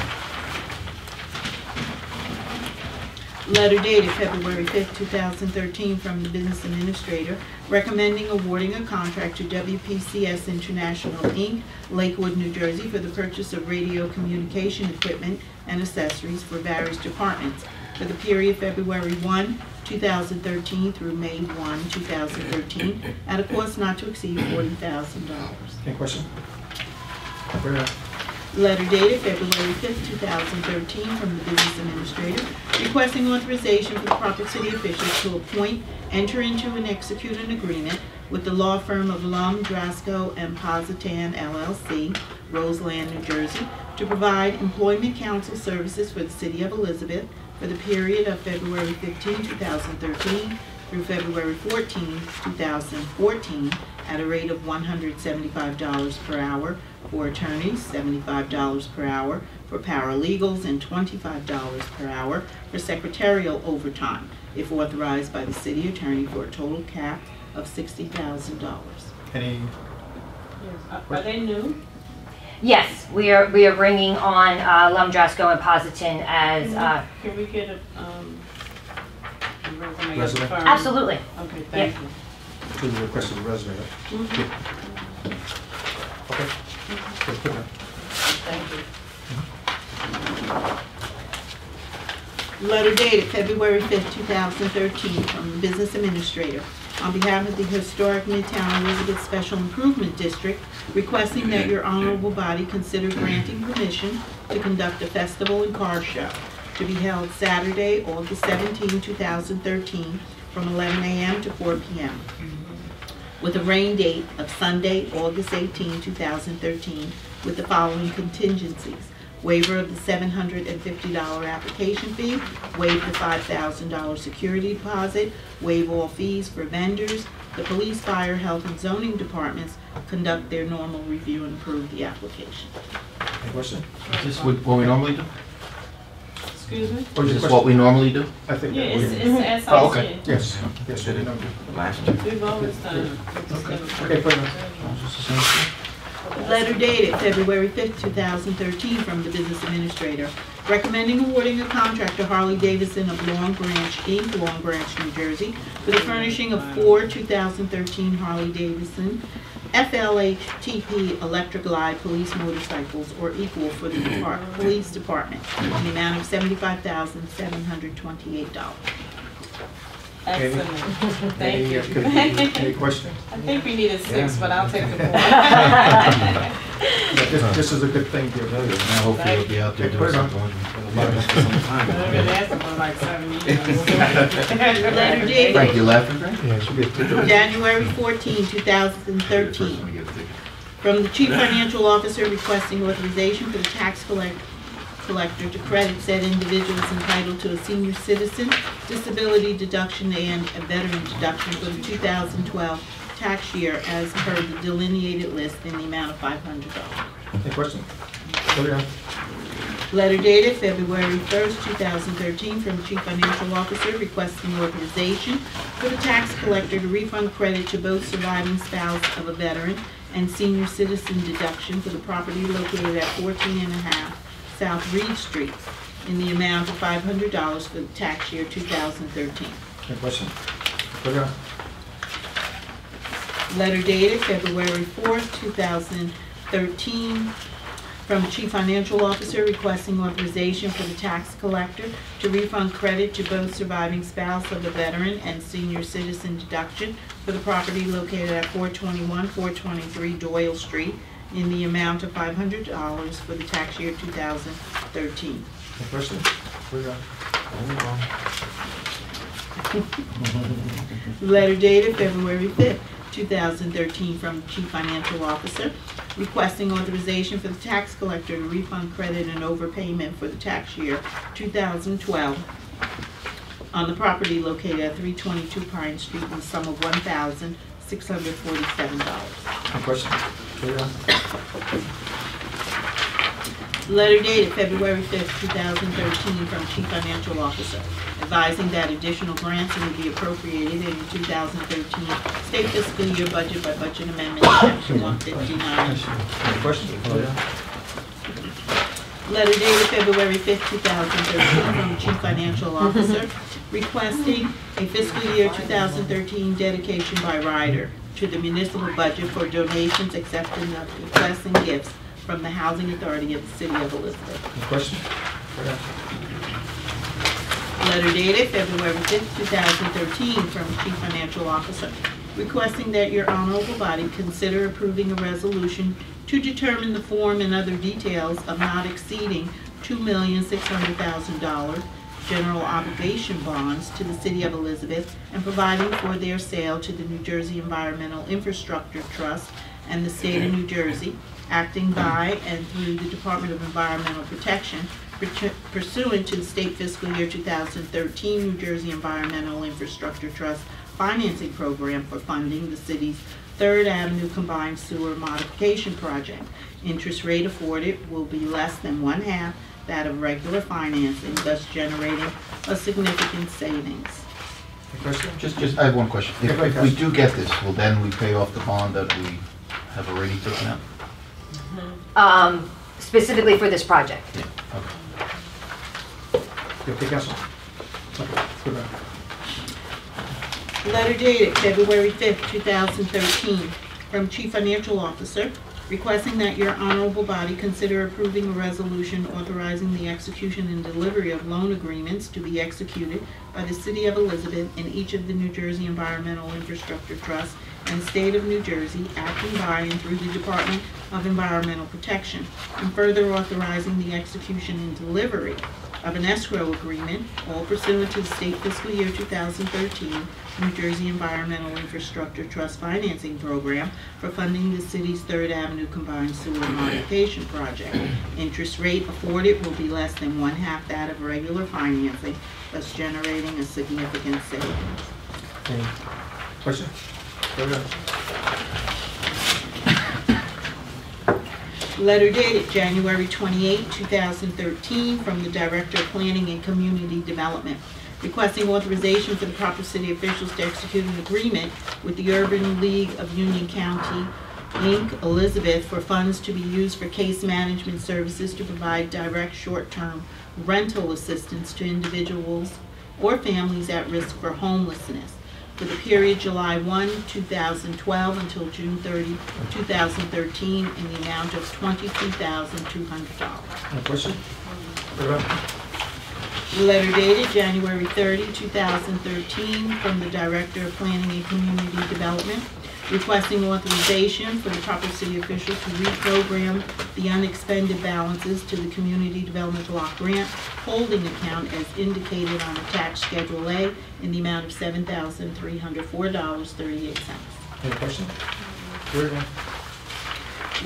Letter dated February 5th, 2013, from the Business Administrator recommending awarding a contract to WPCS International, Inc., Lakewood, New Jersey, for the purchase of radio communication equipment and accessories for various departments for the period February 1, 2013 through May 1, 2013, at a cost not to exceed $40,000. Any question? Clear on? Letter dated February 5th, 2013, from the Business Administrator requesting authorization for the proper city officials to appoint, enter into, and execute an agreement with the law firm of Lum, Drasco, and Positan, LLC, Roseland, New Jersey, to provide employment counsel services for the City of Elizabeth for the period of February 15, 2013 through February 14, 2014, at a rate of $175 per hour for attorneys, $75 per hour for paralegals, and $25 per hour for secretarial overtime, if authorized by the city attorney, for a total cap of $60,000. Any? Yes. Are they new? Yes, we are bringing on Lum, Drasco, and Positan as. Can we get the resume. Resident? firm? Absolutely. Okay, thank you. To the request of the resident, right? Okay. Good, good, man. Thank you. Letter dated February 5th, 2013, from the Business Administrator on behalf of the Historic Midtown Elizabeth Special Improvement District, requesting that your honorable body consider granting permission to conduct a festival and car show to be held Saturday, August 17, 2013, from 11 a.m. to 4 p.m. with a rain date of Sunday, August 18, 2013, with the following contingencies: waiver of the $750 application fee, waive the $5,000 security deposit, waive all fees for vendors. The police, fire, health, and zoning departments conduct their normal review and approve the application. Any question? Is this what we normally do? Excuse me? Or Is is this what we normally do? I think. Yeah, that we- it's Oh, SIC. okay, yes, yes, we know. Last year. We've always done. Okay, put it on. Letter dated February 5th, 2013, from the Business Administrator, recommending awarding a contract to Harley Davidson of Long Branch, Inc., Long Branch, New Jersey, for the furnishing of 4 2013 Harley Davidson FLHTP Electric Glide police motorcycles or equal for the police department in the amount of $75,728. Excellent. Thank you. Any questions? I think we needed 6, but I'll take the 4. Yeah, this is a good thing, dear. Now hopefully we'll be out there Put doing it on. something. I've been asking for like 7 years. Letter dated Frank, you laughing, Frank? Yeah, it should be a ticket. January 14, 2013, from the Chief Financial Officer requesting authorization for the tax collector to credit said individuals entitled to a senior citizen disability deduction and a veteran deduction for the 2012 tax year as per the delineated list in the amount of $500. Any questions? Put it on. Letter dated February 1st, 2013, from the Chief Financial Officer requesting authorization for the tax collector to refund credit to both surviving spouse of a veteran and senior citizen deduction for the property located at 14.5 South Reed Street in the amount of $500 for the tax year 2013. Any questions? Put it on. Letter dated February 4th, 2013, from Chief Financial Officer requesting authorization for the tax collector to refund credit to both surviving spouse of the veteran and senior citizen deduction for the property located at 421, 423 Doyle Street in the amount of $500 for the tax year 2013. Any questions? Put it on. Letter dated February 5th, 2013, from Chief Financial Officer requesting authorization for the tax collector to refund credit and overpayment for the tax year 2012 on the property located at 322 Pine Street in the sum of $1,647. Any questions? Put it on. Letter dated February 5th, 2013, from Chief Financial Officer, advising that additional grants will be appropriated in the 2013 state fiscal year budget by budget amendment section 159. Any questions? Put it on. Letter dated February 5th, 2013, from the Chief Financial Officer, requesting a fiscal year 2013 dedication by rider to the municipal budget for donations, accepting of requests and gifts from the Housing Authority of the City of Elizabeth. Any questions? Put it on. Letter dated February 5th, 2013, from Chief Financial Officer, requesting that your honorable body consider approving a resolution to determine the form and other details of not exceeding $2,600,000 general obligation bonds to the City of Elizabeth and providing for their sale to the New Jersey Environmental Infrastructure Trust and the State of New Jersey, acting by and through the Department of Environmental Protection pursuant to the State Fiscal Year 2013 New Jersey Environmental Infrastructure Trust financing program for funding the city's 3rd Avenue Combined Sewer Modification Project. Interest rate afforded will be less than 1/2 that of regular financing, thus generating a significant savings. Any questions? Just, I have one question. If we do get this, will then we pay off the bond that we have already taken out? Specifically for this project. Yeah, okay. Okay, Council. Okay, put it on. Letter dated February 5th, 2013, from Chief Financial Officer, requesting that your honorable body consider approving a resolution authorizing the execution and delivery of loan agreements to be executed by the City of Elizabeth and each of the New Jersey Environmental Infrastructure Trust and the State of New Jersey, acting by and through the Department of Environmental Protection, and further authorizing the execution and delivery of an escrow agreement, all pursuant to the state fiscal year 2013 New Jersey Environmental Infrastructure Trust Financing Program for funding the city's 3rd Avenue Combined Sewer Modification Project. Interest rate afforded will be less than 1/2 that of regular financing, thus generating a significant savings. Any question? Go ahead. Letter dated January 28, 2013, from the Director of Planning and Community Development, requesting authorization for the proper city officials to execute an agreement with the Urban League of Union County, Inc., Elizabeth, for funds to be used for case management services to provide direct short-term rental assistance to individuals or families at risk for homelessness for the period July 1, 2012 until June 30, 2013, in the amount of $22,200. Any question? Go ahead. Letter dated January 30, 2013, from the Director of Planning and Community Development, requesting authorization for the proper city official to reprogram the unexpended balances to the Community Development Block Grant holding account as indicated on attached Schedule A in the amount of $7,304.38. Any question? Go ahead.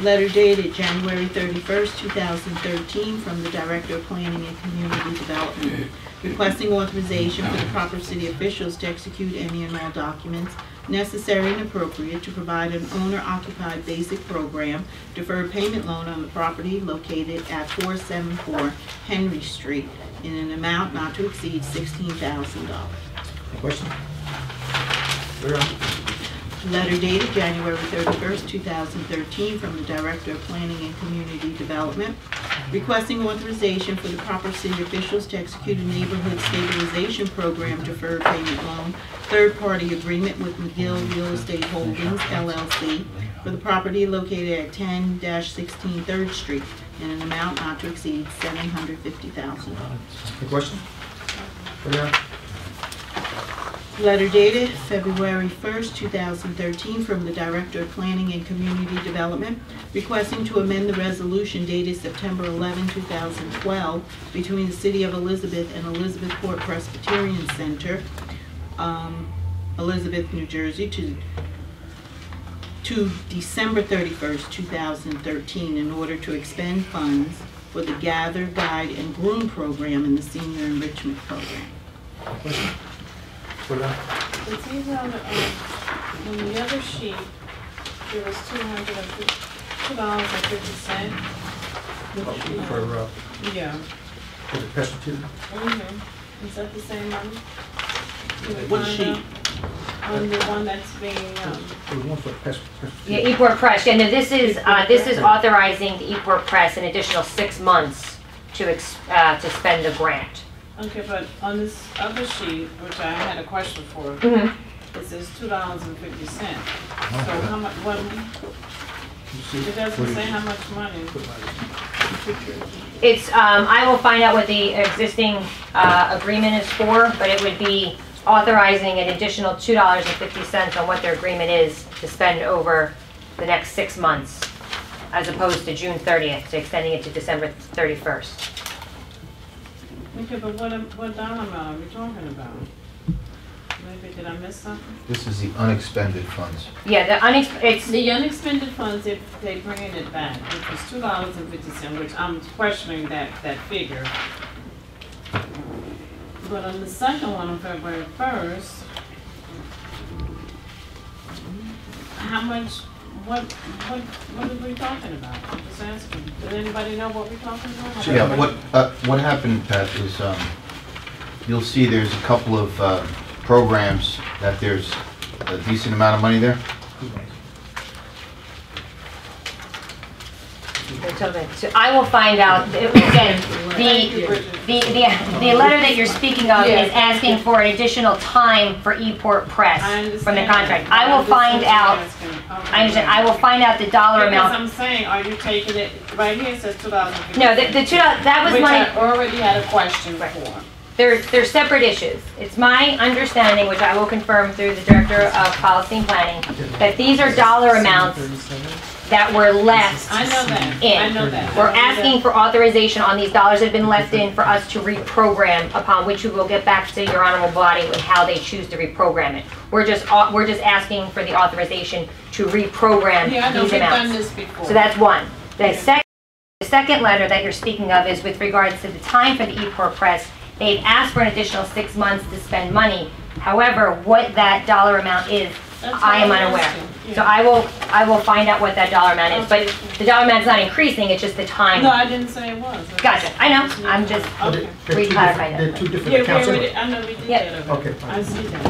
Letter dated January 31st, 2013, from the Director of Planning and Community Development, requesting authorization for the proper city officials to execute any and all documents necessary and appropriate to provide an owner-occupied basic program deferred payment loan on the property located at 474 Henry Street in an amount not to exceed $16,000. Any question? Go ahead. Letter dated January 31st, 2013, from the Director of Planning and Community Development, requesting authorization for the proper city officials to execute a neighborhood stabilization program deferred payment loan, third-party agreement with McGill Real Estate Holdings, LLC, for the property located at 10-16 3rd Street in an amount not to exceed $750,000. Any question? Go ahead. Letter dated February 1st, 2013, from the Director of Planning and Community Development, requesting to amend the resolution dated September 11, 2012, between the City of Elizabeth and Elizabethport Presbyterian Center, Elizabeth, New Jersey, to December 31st, 2013, in order to expend funds for the Gather, Guide, and Groom program in the Senior Enrichment Program. Any question? Go ahead. It seems on the other sheet, there was $2.50. For Yeah. for the Presbyterian. Is that the same money? What sheet? On the one that's being, There was one for the Yeah, Presbyterian. Eport Press, and this is authorizing the Eport Press an additional 6 months to spend the grant. okay, but on this other sheet, which I had a question for, Mhm. it says $2.50. So how much, what, You see? it doesn't say how much money. It's, I will find out what the existing agreement is for, but it would be authorizing an additional $2.50 on what their agreement is to spend over the next 6 months, as opposed to June 30th, so extending it to December 31st. Okay, but what dollar amount are we talking about? Maybe, did I miss something? This is the unexpended funds. Yeah, it's, The unexpended funds, if they bringing it back, which was $2.50, which I'm questioning that figure. But on the second one on February 1st, how much, what are we talking about? I'm just asking. Does anybody know what we're talking about? So yeah, what happened, Pat, is you'll see there's a couple of programs that there's a decent amount of money there. So I will find out, again, the letter that you're speaking of is asking for an additional time for ePort Press from the contract. I will find out, I understand, I will find out the dollar Because amount. I'm saying, are you taking it, right here it says 2015. No, the $2, that was Which my. I already had a question for. They're separate issues. It's my understanding, which I will confirm through the Director of Policy and Planning, that these are dollar amounts that were left I know that, in. I know that. We're asking for authorization on these dollars that have been left in for us to reprogram, upon which we will get back to your honorable body with how they choose to reprogram it. We're just asking for the authorization to reprogram Yeah, I know these we've done amounts. this before. So that's one. The second letter that you're speaking of is with regards to the time for the ePort Press. They've asked for an additional 6 months to spend money. However, what that dollar amount is, That's I am what I'm unaware. asking, yeah. So I will find out what that dollar amount is. But the dollar amount's not increasing, it's just the time. No, I didn't say it was. Gotcha, I know, I'm just Okay. re-clarifying They're that. two Yeah, different we accounts. already, I know we did Yeah. that already. Okay, fine. I see that.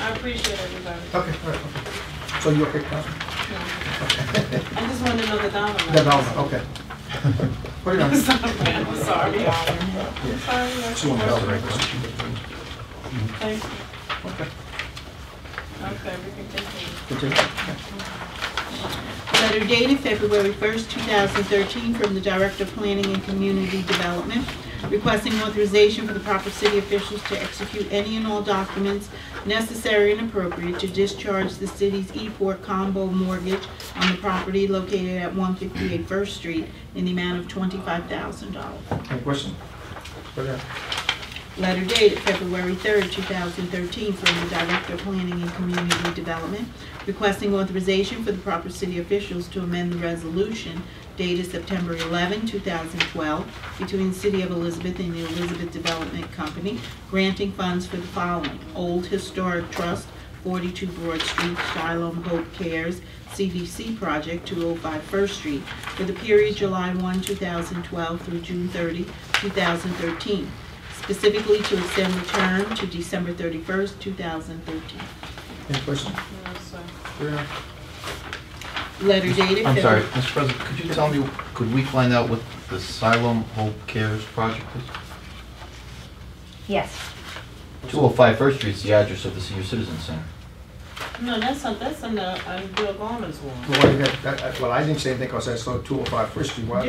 I appreciate everybody. Okay, all right, okay. So you okay, Councilman? I just want to know the dollar amount. The dollar, okay. Put it on. I'm sorry. I'm sorry. That's She won't the tell first the one. records. Thank you. Okay, Okay, we can continue. continue. Letter dated February 1st, 2013, from the Director of Planning and Community Development, requesting authorization for the proper city officials to execute any and all documents necessary and appropriate to discharge the city's ePort combo mortgage on the property located at 158 First Street in the amount of $25,000. Any questions? Put it on. Letter dated February 3rd, 2013, from the Director of Planning and Community Development, requesting authorization for the proper city officials to amend the resolution dated September 11, 2012, between the City of Elizabeth and the Elizabeth Development Company, granting funds for the following: Old Historic Trust, 42 Broad Street, Shiloh Hope Cares, CDC Project, 205 First Street, for the period July 1, 2012 through June 30, 2013. Specifically to extend the term to December 31st, 2013. Any questions? No, sir. Put it on. Letter dated I'm sorry, February... Mr. President, could you tell me, could we find out what the Siloam Hope Cares project is? Yes. 205 First Street's the address of the Senior Citizen Center. No, that's in the, Bill Gorman's one. Well, why you got- well, I didn't say anything because I saw 205 First Street. Why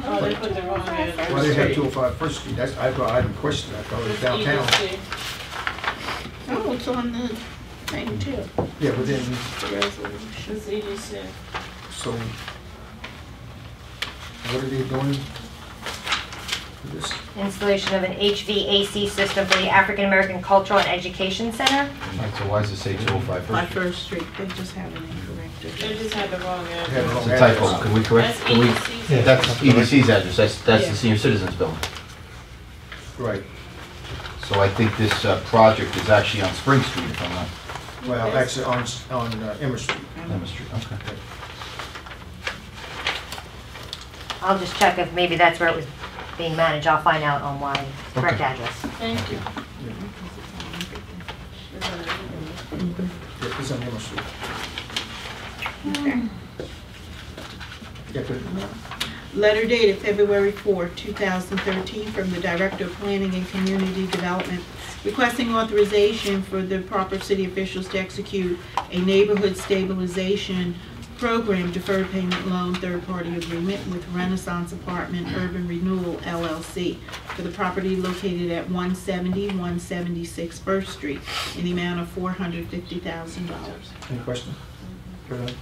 Oh, they put the wrong address. why they have 205 First Street? That's, I didn't question that. I thought it was downtown. EDC. Oh, it's on the thing too. Yeah, but then, The resolution. It's EDC. so, what are they doing? for this? Installation of an HVAC system for the African American Cultural and Education Center. Right, so why does it say 205 My First Street? First Street, they just have an incorrect They address. just had the wrong They have the address. wrong It's a typo, address. can we correct? That's Can we? EDC's. That's EDC's address, that's Yeah. the Senior Citizens Building. Right. So I think this project is actually on Spring Street, if I'm not, Well, actually, on Emer Street. Emma Street, okay. I'll just check if maybe that's where it was being managed. I'll find out on why, correct Okay. address. Thank you. Yeah, it's on Emer Street. Yeah, good. Letter dated February 4, 2013, from the Director of Planning and Community Development, requesting authorization for the proper city officials to execute a neighborhood stabilization program deferred payment loan third-party agreement with Renaissance Apartment Urban Renewal LLC for the property located at 170, 176 First Street in the amount of $450,000. Any questions? Go ahead.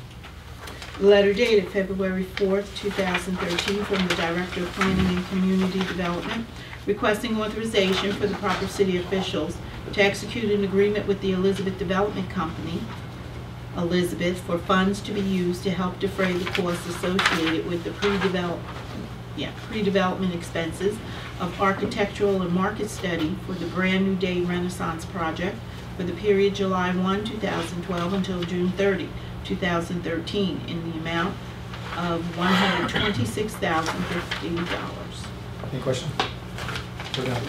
Letter dated February 4th, 2013, from the Director of Planning and Community Development, requesting authorization for the proper city officials to execute an agreement with the Elizabeth Development Company, Elizabeth, for funds to be used to help defray the costs associated with the pre-development expenses of architectural and market study for the Brand New Day Renaissance project for the period July 1, 2012 until June 30, 2013, in the amount of $126,050. Any questions? Go ahead.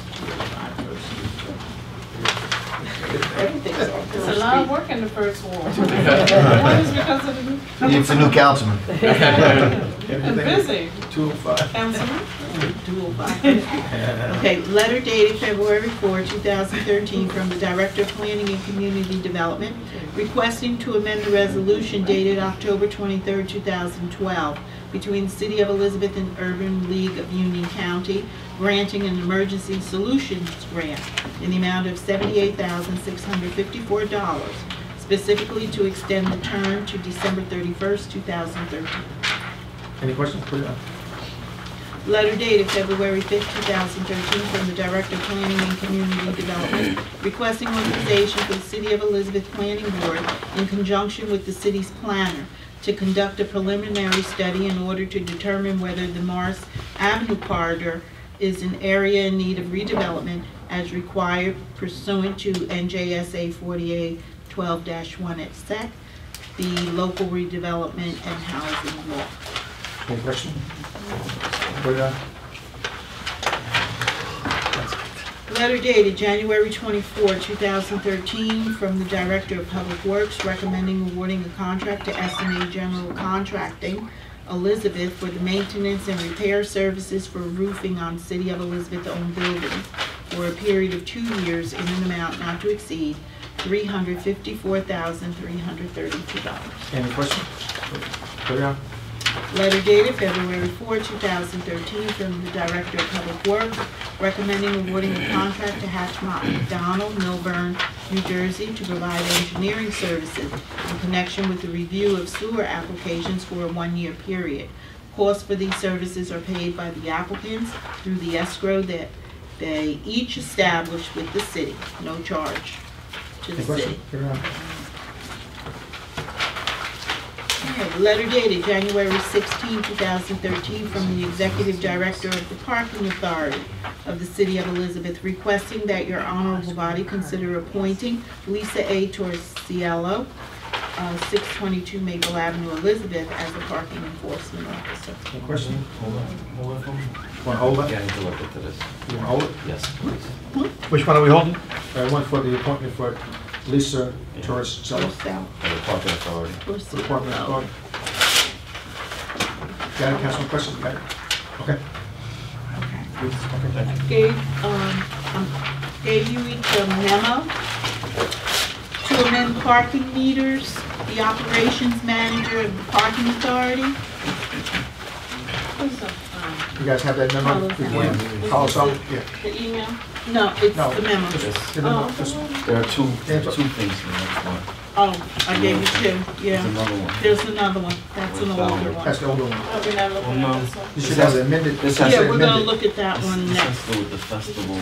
It's a lot of work in the first ward. One is because of the new. It's a new councilman. I'm busy. 205. Councilman? 205. Okay, letter dated February 4, 2013, from the Director of Planning and Community Development, requesting to amend the resolution dated October 23, 2012, between the City of Elizabeth and Urban League of Union County, granting an emergency solutions grant in the amount of $78,654, specifically to extend the term to December 31st, 2013. Any questions? Put it on. Letter dated February 5th, 2013, from the Director of Planning and Community Development, requesting authorization for the City of Elizabeth Planning Board, in conjunction with the city's planner, to conduct a preliminary study in order to determine whether the Morris Avenue corridor is an area in need of redevelopment as required pursuant to NJSA 4812-1 et sec, the local redevelopment and housing law. Any questions? Put it on. Letter dated January 24, 2013, from the Director of Public Works, recommending awarding a contract to S&A General Contracting, Elizabeth, for the maintenance and repair services for roofing on City of Elizabeth-owned buildings for a period of 2 years in an amount not to exceed $354,332. Any questions? Put it on. Letter dated February 4, 2013, from the Director of Public Works, recommending awarding a contract to Hatchmont McDonald, Millburn, New Jersey, to provide engineering services in connection with the review of sewer applications for a 1-year period. Costs for these services are paid by the applicants through the escrow that they each establish with the city. No charge to the Any questions? city. Put it on. Okay, letter dated January 16, 2013, from the Executive Director of the Parking Authority of the City of Elizabeth, requesting that your honorable body consider appointing Lisa A. Torciello, 622 Maple Avenue, Elizabeth, as the parking enforcement officer. Any questions? Want to hold it? Yeah, I need to look into this. You want to hold it? Yes, please. Which one are we holding? One for the appointment for Lisa Torricello. Torciello. The Parking Authority. For the Department of Authority. Got it, Councilman? Questions? Got it? Okay. Okay, thank you. Gave you each a memo to amend parking meters, the operations manager of the parking authority. You guys have that memo? Call us out? Yeah. The email? No, it's No. the memo. The memo, this one. There are two things in the next one. Oh, I gave you 2, yeah. There's another one. There's another one, that's an Where's that older one? one. That's the older one. Oh, we're not looking no. at this one. You should have the amended. This has Yeah, to we're gonna amended. look at that one This has next. to do with the festival.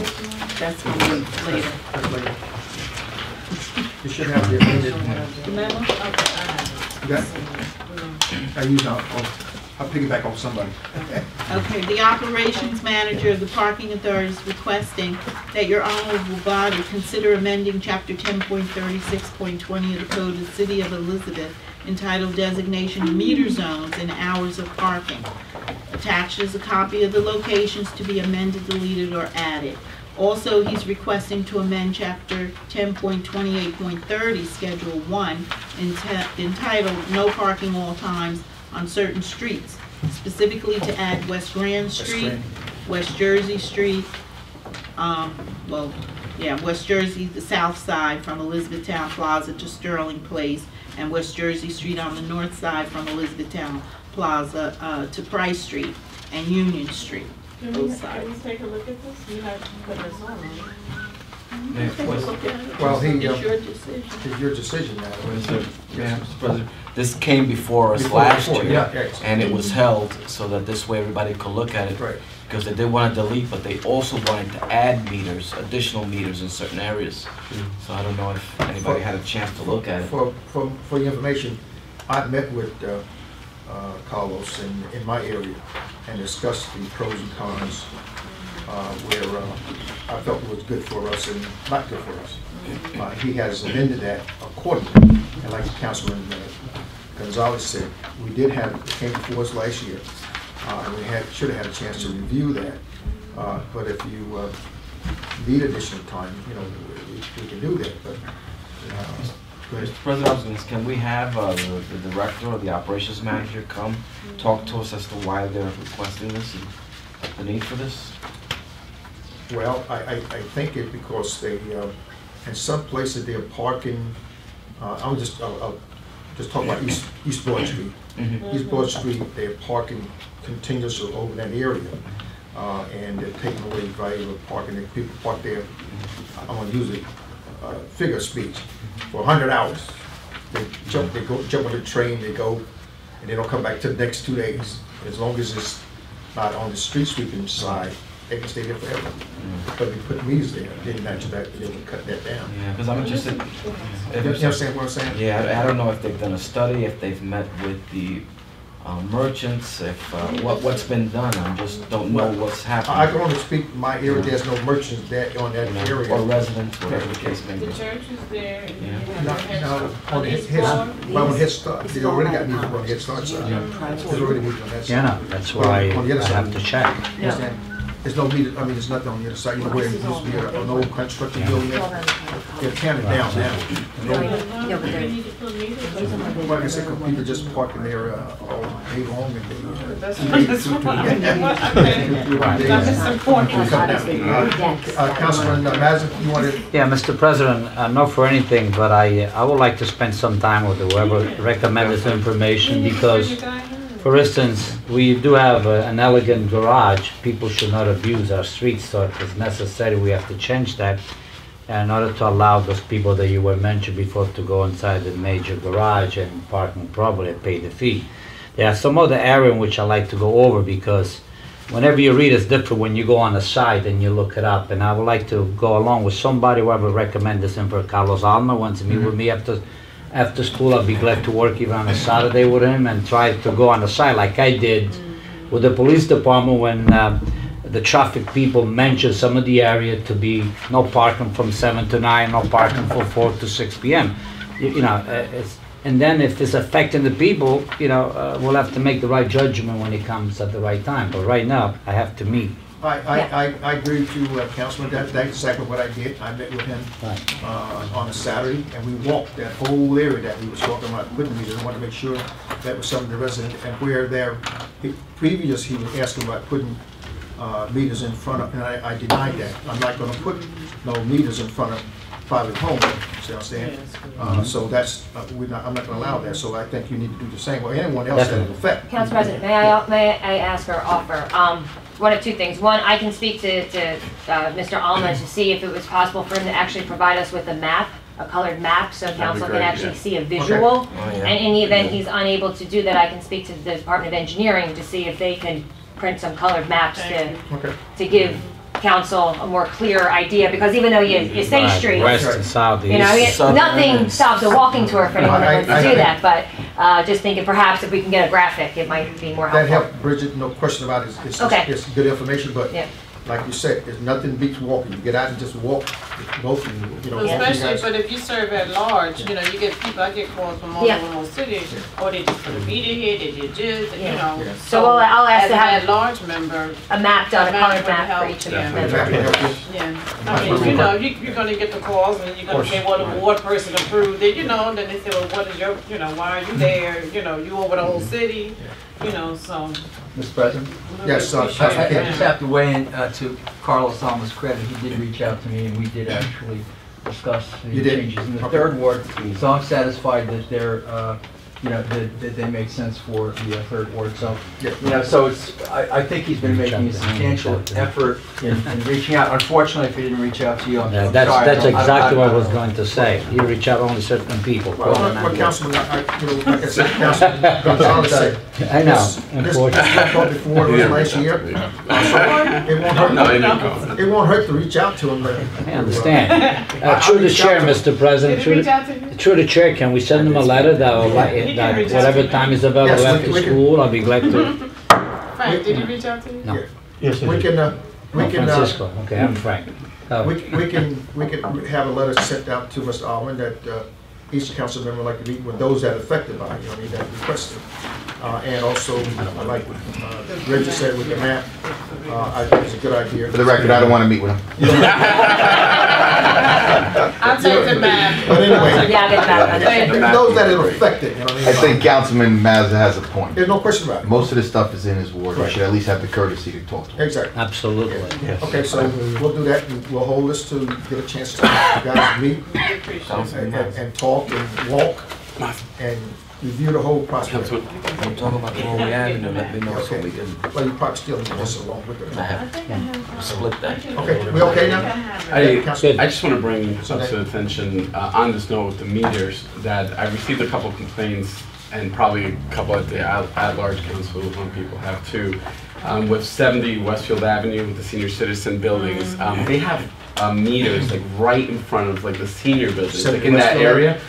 That's gonna be later. That's later. You should have the amended. The memo? You got it? I use I'll piggyback off somebody. Okay, the operations manager of the parking authority is requesting that your honorable body consider amending chapter 10.36.20 of the Code of the City of Elizabeth, entitled Designation of Meter Zones and Hours of Parking. Attached is a copy of the locations to be amended, deleted, or added. Also, he's requesting to amend chapter 10.28.30, schedule 1, entitled No Parking All Times on Certain Streets, specifically to add West Grand Street, West Jersey Street, West Jersey, the south side from Elizabethtown Plaza to Sterling Place, and West Jersey Street on the north side from Elizabethtown Plaza to Price Street and Union Street. Can we take a look at this? You have to put this on, right? Take a look at it. Well, It's your decision. It's your decision now. Mr. President, this came before us Before, last before, year, yeah. and it was held so that this way everybody could look at it. Right. Because they did want to delete, but they also wanted to add meters, additional meters in certain areas. So I don't know if anybody had a chance to look at it. For your information, I met with Carlos in my area and discussed the pros and cons, where I felt it was good for us and not good for us. He has amended that accordingly, and like Councilman Gonzalez said, we did have, it came before us last year, and we should have had a chance to review that. But if you need additional time, we can do that. But Mr. President, I was gonna, can we have the director or the operations manager come talk to us as to why they're requesting this and the need for this? Well, I think it because they, in some places they're parking, I'll just talk about East Broad Street. East Broad Street, they're parking continuously over that area. And they're taking away valuable parking. And people park there, I'm gonna use it, figure of speech, for 100 hours. They jump on the train, they go, and they don't come back till the next 2 days. As long as it's not on the street sweeping side, they can stay there forever. But if you put meters there, then naturally they will cut that down. Yeah, because I'm interested. You understand what I'm saying? Yeah, I don't know if they've done a study, if they've met with the merchants, if what's been done. I just don't know what's happening. I can only speak my area. There's no merchants there on that area. Or residents, whatever the case may be. The church is there. And No, on the Head Start. They already got meters on the Head Start side. There's already meters on that side. Yeah, no, that's why On the other I side. have to check. You understand? There's no meter, I mean, there's nothing on the other side. You know where it used to be an old construction building. They're tearing it down now. we need to put meters on. Like I said, people just parking there all day long and they. That's important. Councilman Mazza, you wanted? Yeah, Mr. President, not for anything, but I would like to spend some time with whoever recommended this information because, for instance, we do have an elegant garage. People should not abuse our streets, so if it's necessary, we have to change that in order to allow those people that you were mentioned before to go inside the major garage and parking properly and pay the fee. There are some other area in which I like to go over because whenever you read, it's different when you go on the site and you look it up. And I would like to go along with somebody who ever recommend this for Carlos Alma wants to meet with me after school. I'd be glad to work even on a Saturday with him and try to go on the site like I did with the police department when the traffic people mentioned some of the area to be no parking from 7 to 9, no parking from 4 to 6 p.m. And then if it's affecting the people, we'll have to make the right judgment when it comes at the right time. But right now, I have to meet. I agree with you, Councilman. That's exactly what I did. I met with him on a Saturday, and we walked that whole area that we was talking about putting meters. I wanted to make sure that was some of the residents, and where he was asking about putting meters in front of, and I denied that. I'm not going to put no meters in front of private homes. See what I'm saying? So that's I'm not going to allow that. So I think you need to do the same. Or anyone else that it affect. Council President, may I ask or offer one of two things? One, I can speak to Mr. Alma to see if it was possible for him to actually provide us with a map, a colored map, so council can actually see a visual. Okay. And in the event he's unable to do that, I can speak to the Department of Engineering to see if they can print some colored maps to give council a more clear idea, because even though you say streets, West and south, nothing stops a walking tour for anyone that wants to do that, but just thinking perhaps if we can get a graphic, it might be more helpful. That helped, Bridget, no question about it. It's good information, but like you said, there's nothing beats walking. You get out and just walk, both of you, Especially, but if you serve at large, you get people, I get calls from all over the city, or they just put a meter here, they did just, So I'll ask to have a large member, a map done, a colored map for each of them. I mean, you're gonna get the calls, and you're gonna say, well, the ward person approved it, then they say, well, what is your, why are you there, you over the whole city, so. Mr. President? Yes, I just have to weigh in to Carlos Alma's credit. He did reach out to me, and we did actually discuss the changes in the third ward. So I'm satisfied that they're, that they make sense for the third ward. So, so it's. I think he's been making a substantial effort in reaching out. Unfortunately, if he didn't reach out to you, I'm sorry. That's exactly what I was going to say. He reached out only certain people. Well, Councilman, like I said, Councilman Gonzalez said, I know. This was before last year. It won't hurt to reach out to him. I understand. Through the chair, Mr. President, through the chair, can we send him a letter that whatever time is available after school, I'll be glad to. Frank, did he reach out to you? No. Yes, we can. Francisco. Okay, I'm Frank. We can have a letter sent out to Mr. Alman that each council member would like to meet with those that are affected by it, that requested. And also, like Reggie said with the map, I think it's a good idea. For the record, I don't want to meet with him. I'll take the map. But anyway, Yeah, I'll get that. The map. those that are affected, you know what I mean? I think Councilman Mazza has a point. There's no question about it. Most of this stuff is in his ward. We Right. should at least have the courtesy to talk to him. Exactly. Absolutely. Okay, so we'll do that, and we'll hold this to get a chance to you guys meet We appreciate Sounds it. and talk and walk and review the whole process. We'll talk about the Rollway Avenue, let me know so we can Well, you probably still need this along with it. split that. Okay, we okay now? I Councilman? just want to bring up to attention on this note with the meters that I received a couple complaints and probably a couple at the at-large council, some people have too. With 70 Westfield Avenue with the senior citizen buildings, they have meters like right in front of like the senior buildings, like in that area.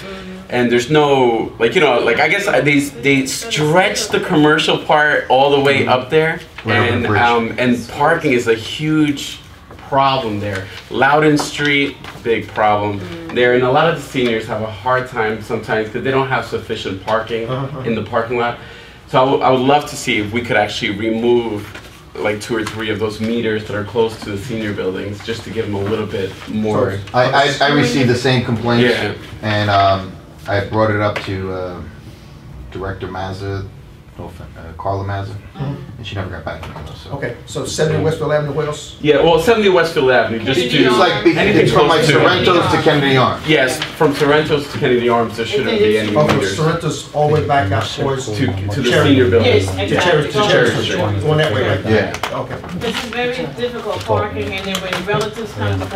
And there's no, like, you know, like I guess they stretch the commercial part all the way up there, and parking is a huge problem there. Loudon Street, big problem there, and a lot of the seniors have a hard time sometimes because they don't have sufficient parking in the parking lot. So I would love to see if we could actually remove like 2 or 3 of those meters that are close to the senior buildings, just to give them a little bit more. I received the same complaints, Yeah. and I brought it up to Director Mazza, Carla Mazza, and she never got back to me. So. Okay, so 70 Westfield Avenue, what else? Yeah, well, 70 Westfield Avenue, just It's to like anything it's from like close to- Sorrento's to Kennedy Arms. Yes, from Sorrento's to Kennedy Arms, there shouldn't be any Oh, from meters. Sorrento's all the way back out towards To the Cherry. senior building. Yes, To exactly. Cherry, to Cherry Street, Going going that way right there. Yeah. Okay. This is very difficult parking, and then when relatives come to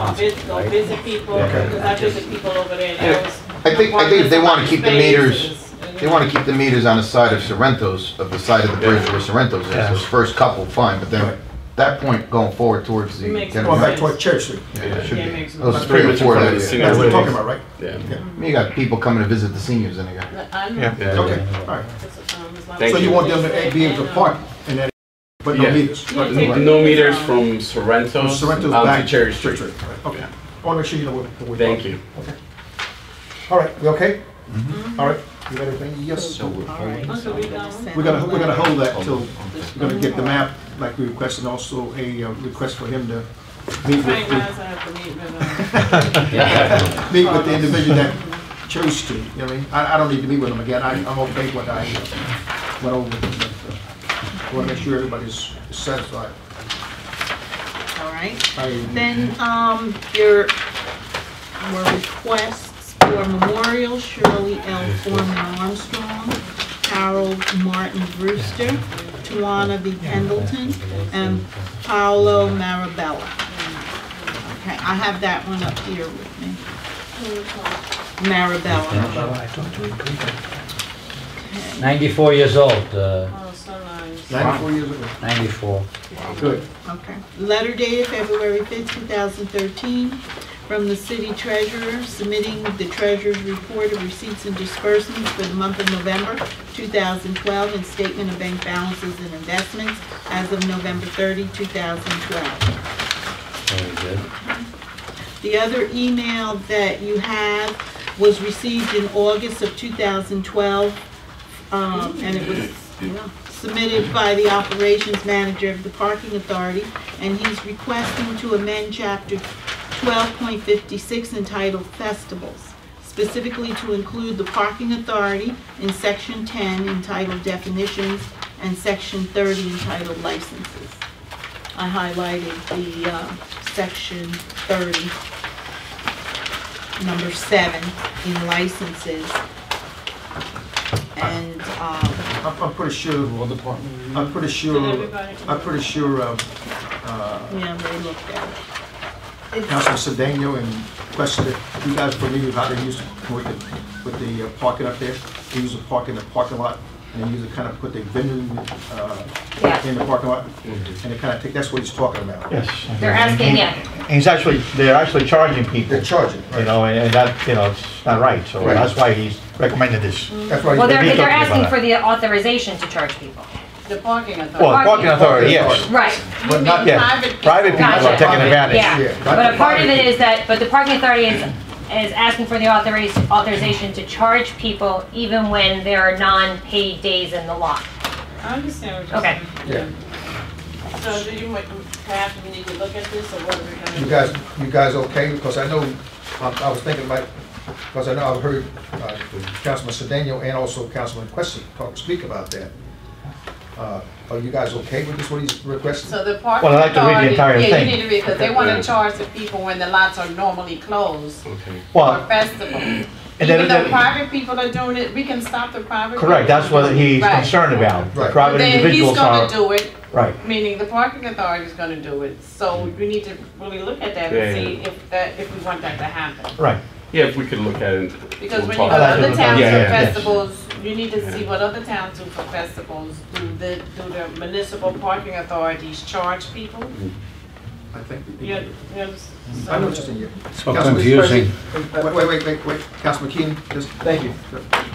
go visit people, Okay. because I visit people over there, and there was. I think if they want to keep the meters, spaces, they want to keep the meters on the side of Sorrento's, of the side of the bridge where Sorrento's is. Those first couple, fine, but then that point going forward towards the Makes Kennedy Going back Arms. toward Cherry Street. Yeah, it should Yeah, it be. makes sense. Those That's 3 or pretty 4 much in front of days. the senior That's what we're talking buildings. about, right? Yeah. You got people coming to visit the seniors in there. I know. Yeah. Yeah. Okay, all right. Thank So you you. want them to be able to park in that, but no Yeah. meters? Yeah, Right. take No meters from Sorrento's, From Sorrento's to back Cherry Street. Right. Okay. I want to make sure you know what we're Thank talking. you. Okay. All right, we okay? All right, you got everything? Yes. Okay, we done? We're gonna hold that till, we're gonna get the map, like we requested, and also a request for him to meet Frank with, Miles, I have to meet with, meet with the individual that Cherry Street, you know what I mean? I don't need to meet with him again, I'm okay with what I went over with him, but I wanna make sure everybody's satisfied. All right. I- Then, your were requests for memorial Shirley L. Foreman Armstrong, Harold Martin Brewster, Tawana B. Pendleton, and Paolo Marabella. Okay, I have that one up here with me. Marabella. 94 years old, oh, so nice. 94 years ago. 94. Good. Okay. Letter dated February 5th, 2013, from the city treasurer submitting the treasurer's report of receipts and disbursements for the month of November 2012 and statement of bank balances and investments as of November 30, 2012. Very good. The other email that you have was received in August of 2012, and it was submitted by the operations manager of the parking authority, and he's requesting to amend chapter 12.56 entitled Festivals, specifically to include the parking authority in section 10 entitled Definitions and section 30 entitled Licenses. I highlighted the section 30, number 7 in licenses. And I'm pretty sure, I'm pretty Did sure, everybody? yeah, they looked at it. Councilman Cedeno and requested that you guys familiar with how they use with the parking up there. They use the park in the parking lot, and they use it kind of put the venue in the parking lot, and they kind of take, that's what he's talking about. Yes. They're asking, yeah. And they're actually charging people. They're charging, You right? know, and that, you know, it's not right, so Right. that's why he's recommended this. That's why Well, he's they're talking about asking that. for the authorization to charge people. The parking authority. Well, parking authority, yes. Right. but not Yeah, private people are Gotcha. taking advantage. Yeah, Yeah. but a part of it is that, but the parking authority is asking for the authorization to charge people even when there are non-paid days in the lot. I understand what you're Okay. saying. So do you, perhaps we need to look at this, or what are we gonna do? You guys okay? Because I know I was thinking about, because I know I've heard Councilman Cedeno and also Councilman Questa speak about that. Are you guys okay with this, what he's requesting? So the parking Well, I'd like to read the entire authority, thing. you need to read, because they want to charge the people when the lots are normally closed Okay. for Well, festival. and Even though then, private people are doing it, we can stop the private. correct, that's what he's Right. concerned about. Right. Private Then he's individuals gonna are, do it, right. meaning the parking authority is gonna do it. So we need to really look at that Yeah, and see if we want that to happen. Right. Yeah, if we could look at it. Because we'll when talk you go about to it. other towns Yeah, for yeah, yeah. festivals, you need to see what other towns do for festivals. Do the municipal parking authorities charge people? I think. Yeah, I know what you're saying, yeah. So Councilman confusing. Wait, Councilman Keenan, just. Thank you.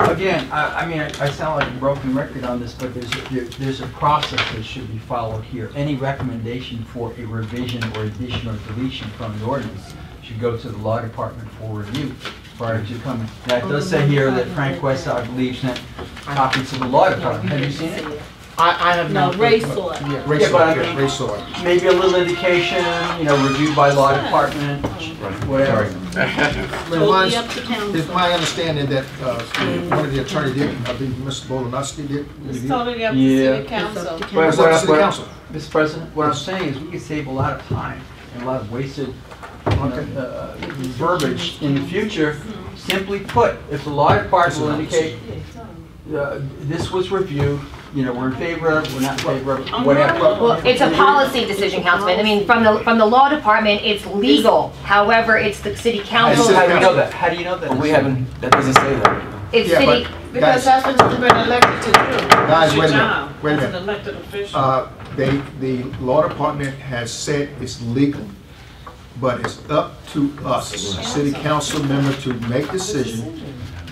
Again, I mean, I sound like a broken record on this, but there's a process that should be followed here. Any recommendation for a revision or addition or deletion from the ordinance should go to the law department for review prior to coming. That does say here that Frank Questa, I believe, sent copies to the law department. Have you seen it? I have No, Ray saw it. Yeah, Ray Yeah, but I saw it, mean- Ray saw it. Maybe a little indication, reviewed by law department, whatever. Totally up to council. It's my understanding that one of the attorneys did, I think Mr. Bolanowski did. It's totally up to Yeah. city council. It's up to city council. Mr. President, what I'm saying is we could save a lot of time and a lot of wasted verbiage in the future. Simply put, if the law department will indicate this was reviewed, we're in favor of it, we're not in favor of it, whatever. Well, it's a policy decision, Councilman. I mean, from the law department, it's legal. However, it's the city council. How do you know that? How do you know that? We haven't, that doesn't say that. It's Yeah, city, Because that's what you've been elected to do. Guys, It's your wait a minute, job wait a as minute. an elected official. The law department has said it's legal, but it's up to us, city council member, to make decision.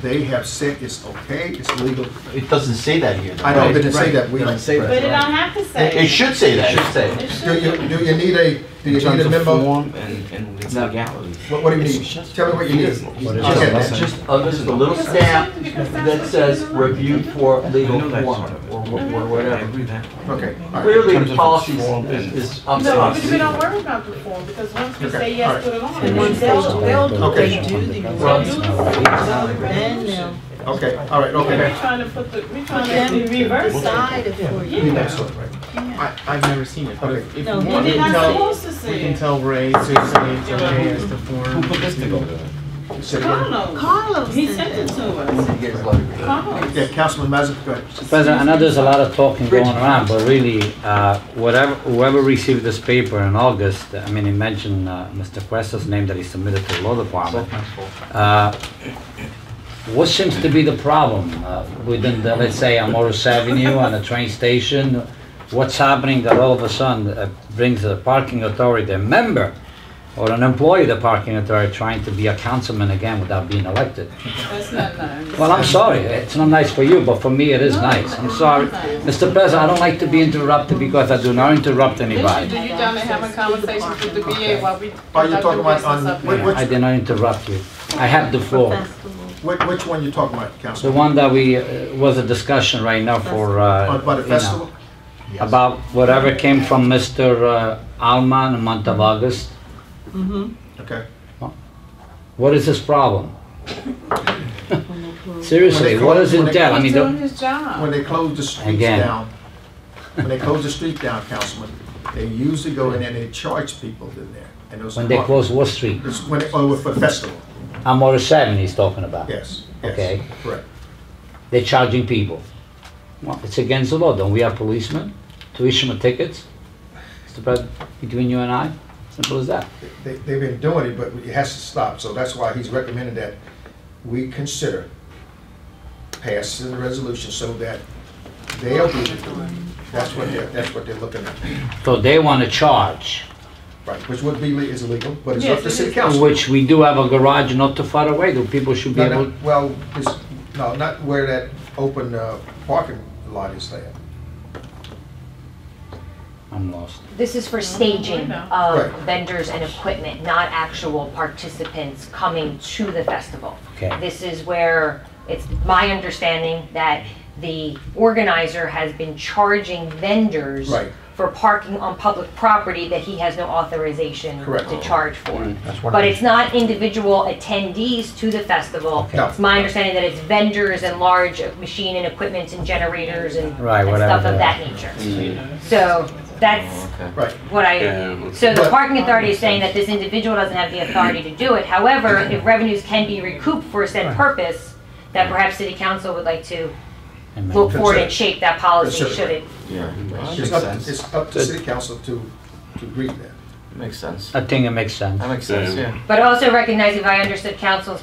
They have said it's okay, it's legal. It doesn't say that here. I know, it didn't say that. It doesn't say But it that. don't have to say. It should say that. Should say. It Do should. you need a In memo? form and its legality. What do you need? Tell me what you need. What is Okay, it? then. Just a little stamp that says reviewed for legal form or I whatever. agree with that. Okay, all right. Clearly, In terms the of policy form is up to No, us. because we don't worry about the form, because once we Okay, say all yes to the law, Once they'll do Okay. it. do the Well, then they'll Okay, all right, We're okay. trying to put the, we're put trying them to reverse it. decide it for you. Yeah. That's all right. I've never seen it, but Okay. if No, you he want, You're we can not tell, supposed to we say can it. tell Ray to say it's okay as the form. Who put this together? Say it again. Carlos, Carlos he sent sent it to us. Carlos. Yeah, Councilman Mazza, go ahead. President, I know there's a lot of talking going around, but really, whoever received this paper in August, I mean, he mentioned Mr. Questa's name that he submitted to the law department. What seems to be the problem within the, let's say, Amorous Avenue and the train station? What's happening that all of a sudden brings the parking authority, a member or an employee of the parking authority trying to be a councilman again without being elected? That's not nice. Well, I'm sorry, it's not nice for you, but for me it is nice. I'm sorry. Mr. President, I don't like to be interrupted because I do not interrupt anybody. Do you down there having conversations with the VA while we Are you conduct talking the about business on, up there? which, I did not interrupt you. I have the floor. which one you talking about, The Councilman? one that we, was a discussion right now for, About the you know, festival? about whatever came from Mr. Alman in Montevagas. Okay. What is his problem? Seriously, what does it tell? I He's mean, doing his job. When they close the streets Again. down, when they close the street down, Councilman, they usually go in and they charge people in there. And those when they park- close Wall Street, It's when they, oh, for the festival, Amorous 7 he's talking about. yes, yes. Okay. Correct. They're charging people. Well, it's against the law. Don't we have policemen to issue them tickets? Mr. President, between you and I? Simple as that. They've been doing it, but it has to stop, so that's why he's recommending that we consider passing the resolution so that they'll be, that's what they're looking at. So they want to charge, Right, which would be, is illegal, but it's Yes, up to it city is. council. which we do have a garage not too far away. The people should be No, able. no, well, no, not where that open parking lot is there. I'm lost. This is for staging know. of Right. vendors and equipment, not actual participants coming to the festival. Okay. This is where it's my understanding that the organizer has been charging vendors Right. for parking on public property that he has no authorization Correct. to charge for. That's what But I- it's not individual attendees to the festival. No. It's my understanding that it's vendors and large machine and equipment and generators and Right, and whatever stuff of they that are. nature. So that's Okay. Right. what I, Yeah. so the But- parking authority is saying that this individual doesn't have the authority to do it. However, if revenues can be recouped for said purpose, that perhaps city council would like to look forward and shape that policy Consider. should it. Yeah, that It's makes up, sense. it's up to city council to agree to that. Makes sense. I think it makes sense. That makes sense, yeah. But also recognize, if I understood council's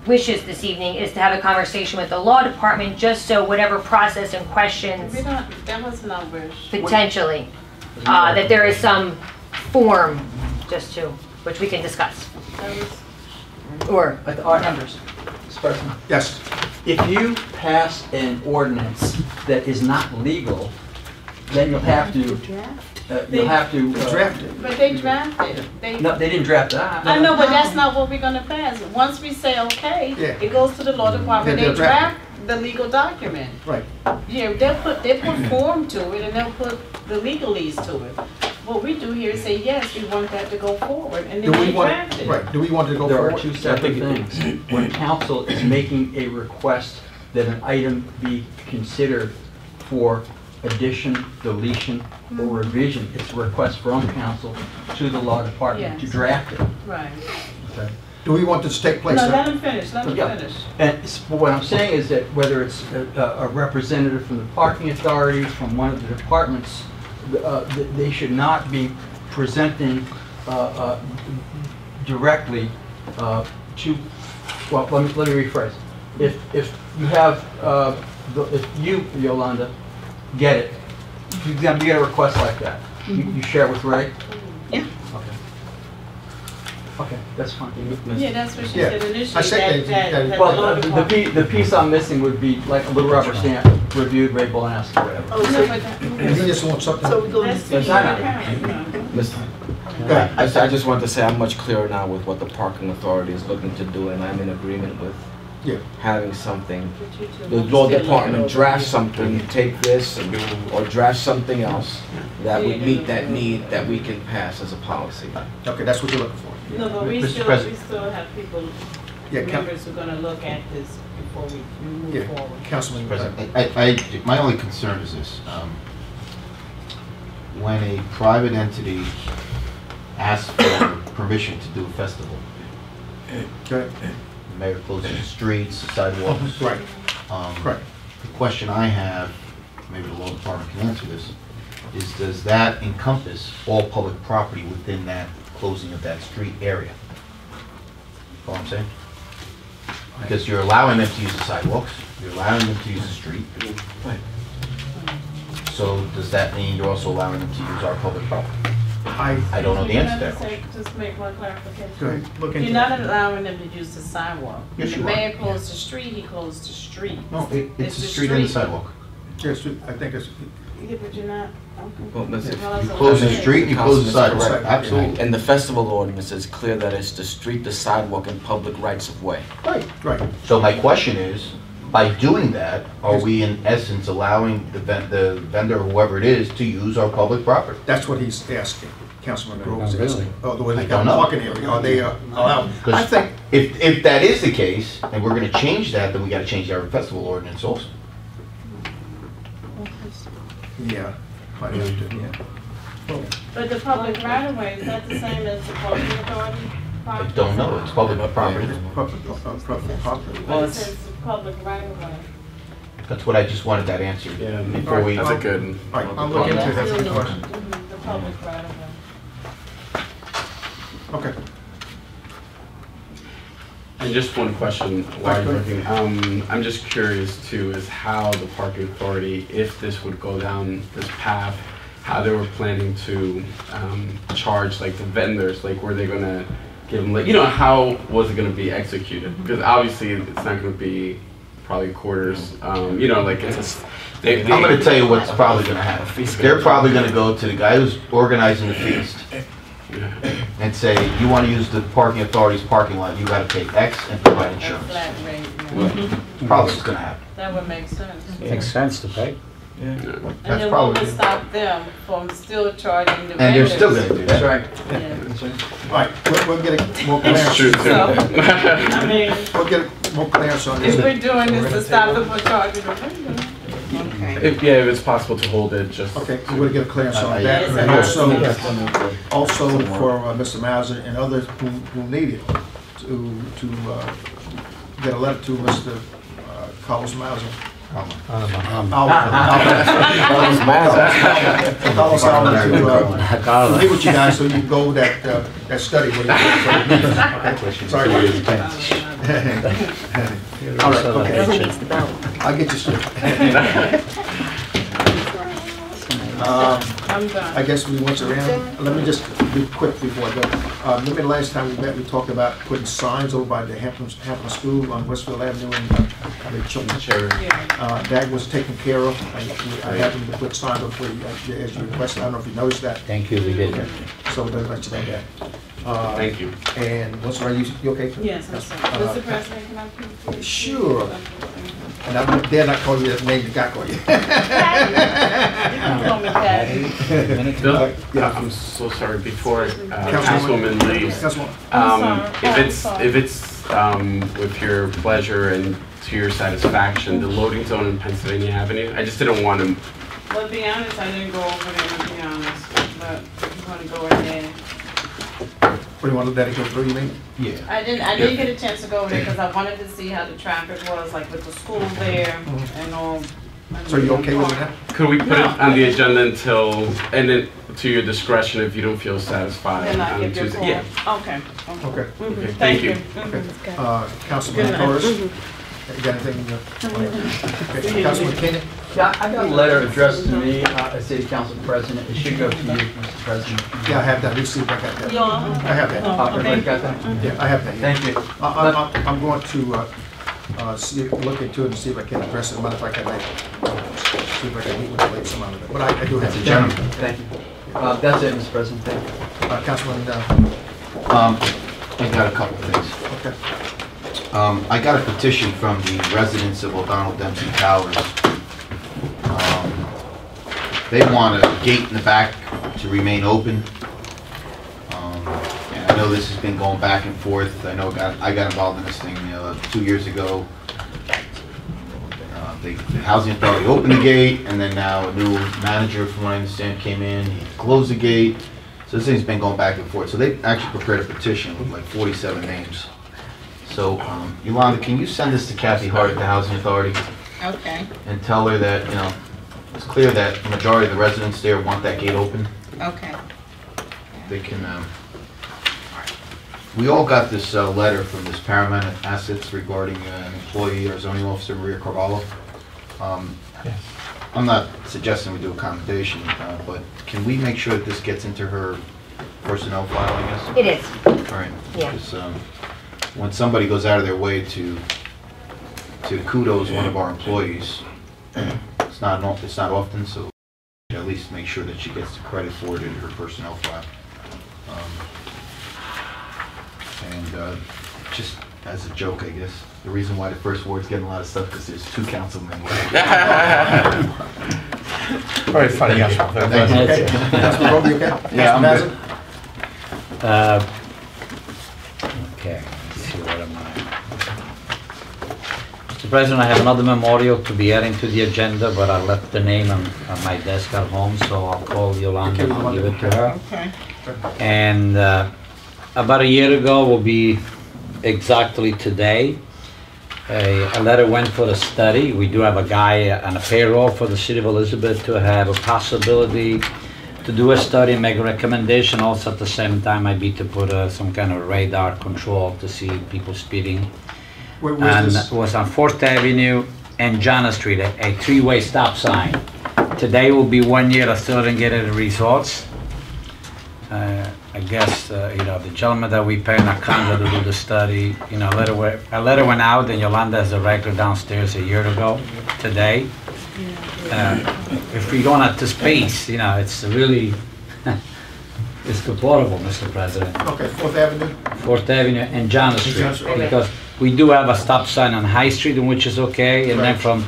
wishes this evening, is to have a conversation with the law department, just so whatever process and questions We don't, that was no wish. potentially, that there is some form just to, which we can discuss, That was, or But our numbers. Mr. President, Yes, if you pass an ordinance that is not legal, then you'll have to, draft it. but they drafted. no, they didn't draft it. I know, but that's not what we're gonna pass. Once we say okay, Yeah. it goes to the law department, They'll they draft draft the legal document. Right. Yeah, they put form to it and they'll put the legalese to it. What we do here is say, yes, we want that to go forward, and Do then we they want, draft it. right, do we want to go There forward? are two separate things. When council is making a request that an item be considered for addition, deletion, or revision, it's a request from council to the law department to Yes. draft it. Right. Do we want this to take place? No, let him finish, let him Yeah. finish. And what I'm saying is that whether it's a representative from the parking authority, from one of the departments, they should not be presenting directly to, well, let me rephrase. If you have, if you, Yolanda, get it, you get a request like that, you share it with Ray? Yeah. Okay. Okay, that's fine. Yeah, that's what she Yeah. said I initially, said that- the Well, law department. the piece I'm missing would be like a little rubber stamp, reviewed, Ray Bolansky, whatever. No, but And he just wants something. that's That's the not- account, no. Mr. Go ahead. I just want to say I'm much clearer now with what the parking authority is looking to do, and I'm in agreement with Yeah. having something. The law department draft something, take this, or draft something else that would meet that need that we can pass as a policy. Okay, that's what you're looking for. No, but we Mr. still President. have people, Yeah, members who are gonna look at this before we move Yeah, forward. Councilman. President, my only concern is this. When a private entity asks for permission to do a festival, Okay. the mayor closes the streets, sidewalks. Right, correct. The question I have, maybe the law department can answer this, is does that encompass all public property within that closing of that street area? Know what I'm saying? Because you're allowing them to use the sidewalks, you're allowing them to use the street. So does that mean you're also allowing them to use our public property? I don't know the answer to that question. Just make one clarification. Go ahead, look into You're that. not allowing them to use the sidewalk. Yes, When you the are. mayor closed the street, he closed the street. No, it's the street and the sidewalk. Yes, I think it's, Yeah, but you're not, okay. Well, that's it. Well, that's You close the okay. street and you close the sidewalk, Correct. absolutely. And the festival ordinance is clear that it's the street, the sidewalk, and public rights of way. Right. right. So my question is, by doing that, are we in essence allowing the vendor, whoever it is, to use our public property? That's what he's asking, Councilman Groves Oh, really? asking. Oh, the way I they don't got know. parking area, are they allowed? I Because think, if that is the case, and we're gonna change that, then we gotta change our festival ordinance also. yeah. Might have to, yeah. But the public right of way, is that the same as the parking authority? I don't know, it's public property. Public property. Well, it says the public right of way. That's what I just wanted that answer Yeah, before we. that's a good. All right, I'll look into that. That's a good question. The public right of way. Okay. And just one question while you're looking, I'm just curious too, is how the parking authority, if this would go down this path, how they were planning to charge like the vendors, like were they gonna give them, like, you know, how was it gonna be executed? Because obviously it's not gonna be probably quarters, you know, like it's a, I'm gonna tell you what's probably gonna happen. They're probably gonna go to the guy who's organizing the feast and say, you wanna use the parking authority's parking lot, you gotta pay X and provide At a insurance. flat rate, yeah. Probably what's gonna happen. That would make sense. Makes sense to pay. And That's then what probably- would stop them from still charging the And they're vendors? still gonna do That's that. right. Yeah. That's right. All right, we'll get more That's true clarity. too. I mean, We'll get more clarity on this. if we're doing this to stop them from charging the vendors. Okay. If it's possible to hold it, just. Okay, so we'll get a clearance on that. Yes, And sir. also for Mr. Mauser and others who need it, to get a letter to Mr. Carlos Mauser. Carlos Allen to meet with you guys so you can go over that study. What he sorry. All right, okay. I'll get you straight. I'm done. I guess we went around. Let me just be quick before I go. Remember the last time we met, we talked about putting signs over by the Hampton School on Westfield Avenue and the children's church. That was taken care of. I happened to put signs up for you as you requested. I don't know if you noticed that. Thank you, we did. Okay. So let's let you know that. Thank you. And what's right? You okay? Yes, I'm sorry. Mr. President, can I please? Sure. And I dare not call you that name the guy called you. Call me Patty. Bill, Yeah. I'm so sorry. Before Councilwoman. Councilwoman leaves, Councilwoman. if it's with your pleasure and to your satisfaction, the loading zone in Pennsylvania Avenue, I just didn't want to. Well, to be honest, I didn't go over there, to be honest, but I'm gonna go ahead. What do you want to let it go through, you mean? Yeah. I didn't get a chance to go over there because I wanted to see how the traffic was, like with the school there and all. So you okay with that? Could we put it on the agenda until, and then to your discretion if you don't feel satisfied? Then I on give your Tuesday? call. Yeah. Okay. Okay. Mhm. Thank you. Okay. Councilman Torres, you got anything in your? Okay. Councilman Keenan? Yeah, I got a letter addressed to me as City Council President. It should go to you, Mr. President. Yeah, I have that. Let's see if I got that. You all? I have that. Everybody got that? Yeah, I have that. Thank you. I'm going to look into it and see if I can address it. Matter of fact, I might see if I can meet with the lady some of it. But I do have That's a it. gentleman. Thank you. That's it, Mr. President. Thank you. Councilman, I got a couple things. okay. I got a petition from the residents of O'Donnell Dempsey Towers. They want a gate in the back to remain open. And I know this has been going back and forth. I know I got involved in this thing 2 years ago. The Housing Authority opened the gate, and then now a new manager, from what I understand, came in, he closed the gate. So this thing's been going back and forth. So they actually prepared a petition with like 47 names. So, Yolanda, can you send this to Kathy Hart at the Housing Authority Okay, and tell her that, it's clear that the majority of the residents there want that gate open? okay. They can, we all got this letter from this Paramount Assets regarding an employee or zoning officer, Maria Carvalho. I'm not suggesting we do accommodation, but can we make sure that this gets into her personnel file, I guess? It is. All right. Yeah. Because, when somebody goes out of their way to kudos one of our employees, it's not often, so at least make sure that she gets the credit for it in her personnel file. And just as a joke, I guess, the reason why the first ward's getting a lot of stuff because there's 2 councilmen. Very funny, yes. Thank you. Okay. Councilman Roby, okay? Yeah, I'm Councilman good. Okay, let's see, what am I? Mr. President, I have another memorial to be adding to the agenda, but I left the name on my desk at home, so I'll call Yolanda and I'll give it to her. Okay. And about a year ago, will be exactly today, a letter went for the study. We do have a guy on a payroll for the city of Elizabeth to have a possibility to do a study and make a recommendation. Also at the same time, I'd be to put some kind of radar control to see people speeding. Where's And this? it was on 4th Avenue and John Street, a 3-way stop sign. Today will be 1 year, I still didn't get any results. I guess, the gentleman that we pay Nakanda to do the study, a letter went out, and Yolanda has a record downstairs a year ago today. If we're going at this pace, it's really, it's deplorable, Mr. President. Okay, 4th Avenue? 4th Avenue and John Street, Okay. because we do have a stop sign on High Street, which is okay, and then Right. from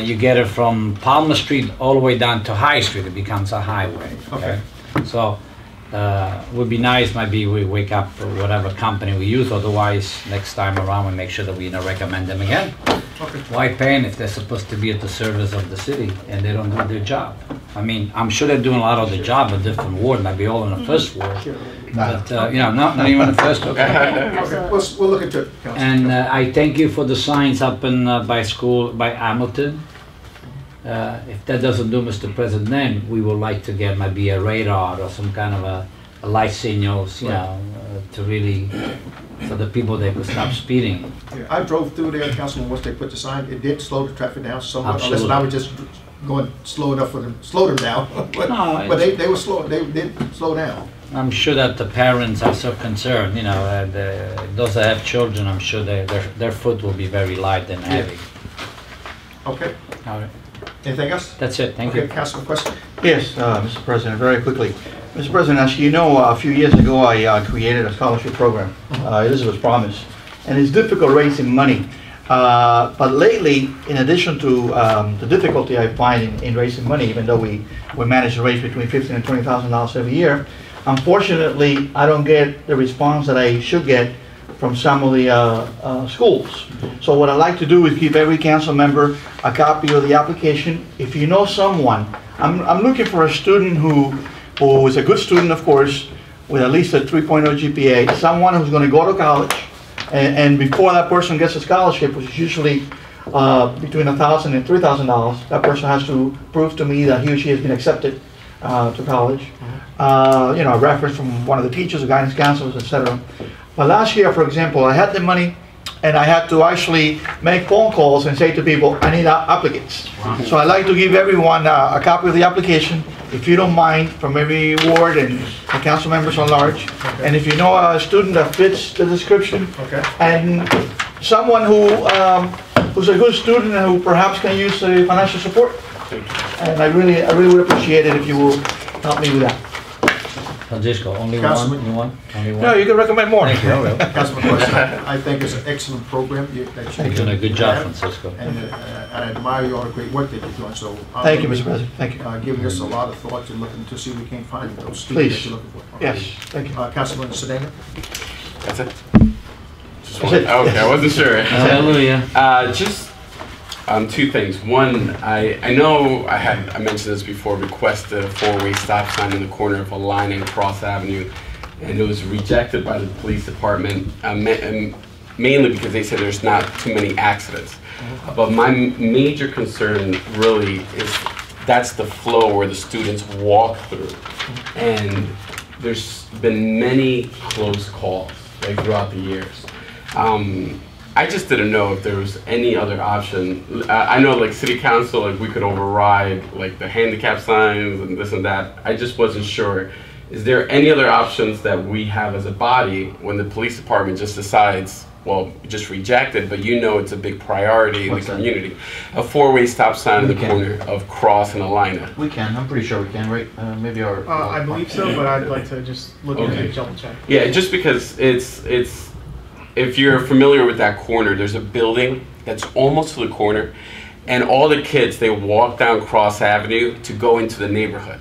you get it from Palmer Street all the way down to High Street, it becomes a highway. Okay. So, would be nice, maybe we wake up whatever company we use, otherwise next time around we make sure that we recommend them again. Okay. Why paying if they're supposed to be at the service of the city and they don't do their job? I mean, I'm sure they're doing a lot of the job in different ward, maybe all in the first ward, but, not even the first, okay. Okay, we'll look into it, Councilman. And I thank you for the signs up in by Hamilton. If that doesn't do Mr. President, then we would like to get maybe a radar or some kind of a light signals, to really, so the people they could stop speeding. Yeah, I drove through there, Councilman, once they put the sign, it did slow the traffic down somewhat, unless Absolutely. I was just going slow enough for them, slow them down. But, No, but they were slow, they did slow down. I'm sure that the parents are so concerned, those that have children, I'm sure their foot will be very light and heavy. Okay, All right, anything else? that's it, thank Okay, you. Councilman, question? Yes, Mr. President, very quickly. Mr. President, as you know, a few years ago, I created a scholarship program, Elizabeth's Promise, and it's difficult raising money. But lately, in addition to the difficulty I find in raising money, even though we manage to raise between $15,000 and $20,000 every year, unfortunately, I don't get the response that I should get from some of the schools. So what I'd like to do is give every council member a copy of the application. If you know someone, I'm looking for a student who is a good student, of course, with at least a 3.0 GPA, someone who's going to go to college, and before that person gets a scholarship, which is usually between $1,000 and $3,000, that person has to prove to me that he or she has been accepted to college. A reference from one of the teachers, the guidance counselors, etc. But last year, for example, I had the money and I had to actually make phone calls and say to people, I need applicants. Wow. So I'd like to give everyone a copy of the application, if you don't mind, from every ward and the council members at large. Okay. And if you know a student that fits the description, okay, and someone who's a good student and who perhaps can use financial support, and I really would appreciate it if you will help me with that. Francisco, only Councilman. one? Only one? No, you can recommend more. Thank you, all right. Councilman, question. I think it's an excellent program that you You're doing a good job, have, Francisco. and I admire you all the great work that you're doing. So thank you, Mr. President. Thank you. Giving us a lot of thought to looking to see if we can find those students that you're looking for. Okay. Yes, thank you. Councilman Sedana? That's it? Just That's it. Okay, I wasn't sure. Hallelujah. Just two things. One, I know I mentioned this before, request a four-way stop sign in the corner of Alina and Cross Avenue, and it was rejected by the police department, mainly because they said there's not too many accidents. But my major concern really is that's the flow where the students walk through, and there's been many close calls throughout the years. I just didn't know if there was any other option. I know city council, we could override the handicap signs and this and that. I just wasn't sure. Is there any other options that we have as a body when the police department just decides, well, just reject it, but it's a big priority in the community? A four-way stop sign in the corner of Cross and Alina. We can, I'm pretty sure we can, right? Maybe our... I believe so, but I'd like to just look into it, double check. Yeah, just because it's if you're familiar with that corner, there's a building that's almost to the corner, and all the kids, they walk down Cross Avenue to go into the neighborhood.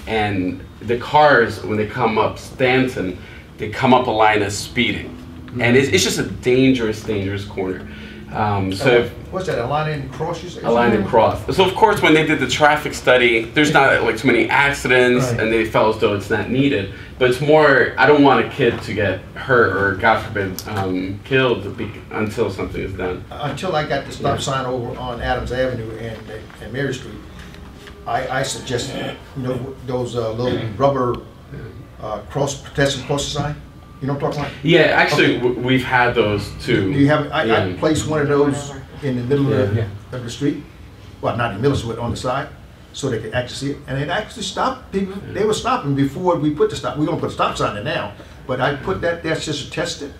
And the cars, when they come up Stanton, they come up Alina speeding. And it's just a dangerous corner. What's that, Alina and Cross? Alina and Cross. So of course, when they did the traffic study, there's not too many accidents, right, and they felt as though it's not needed. But it's more, I don't want a kid to get hurt or, God forbid, killed until something is done. Until I got the stop sign over on Adams Avenue and Mary Street, I suggested, those little rubber pedestrian crossing sign. You know what I'm talking about? Yeah, actually, we've had those too. Do you have? I placed one of those in the middle of the street. Well, not in the middle, but on the side, so they could actually see it. And it actually stopped people. They were stopping before we put the stop. We're gonna put a stop sign there now, but I put that there just to test it.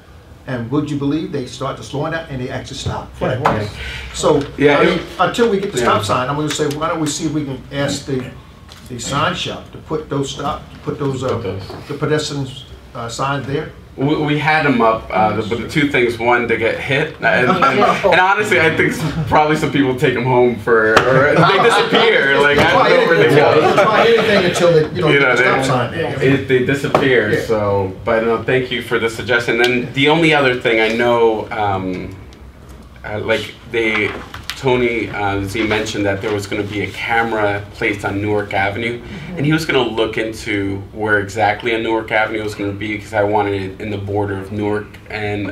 And would you believe they started slowing down and they actually stopped for that once. So until we get the stop sign, I'm gonna say, why don't we see if we can ask the sign shop to put those the pedestrian signs there, We had them up, but the two things: one, they get hit, and honestly, I think probably some people take them home or they disappear. Like I don't know where they go. Try anything until the stop sign. They disappear. Yeah. So, but no, thank you for the suggestion. And the only other thing I know, Tony Z mentioned that there was going to be a camera placed on Newark Avenue, and he was going to look into where exactly on Newark Avenue it was going to be, because I wanted it in the border of Newark and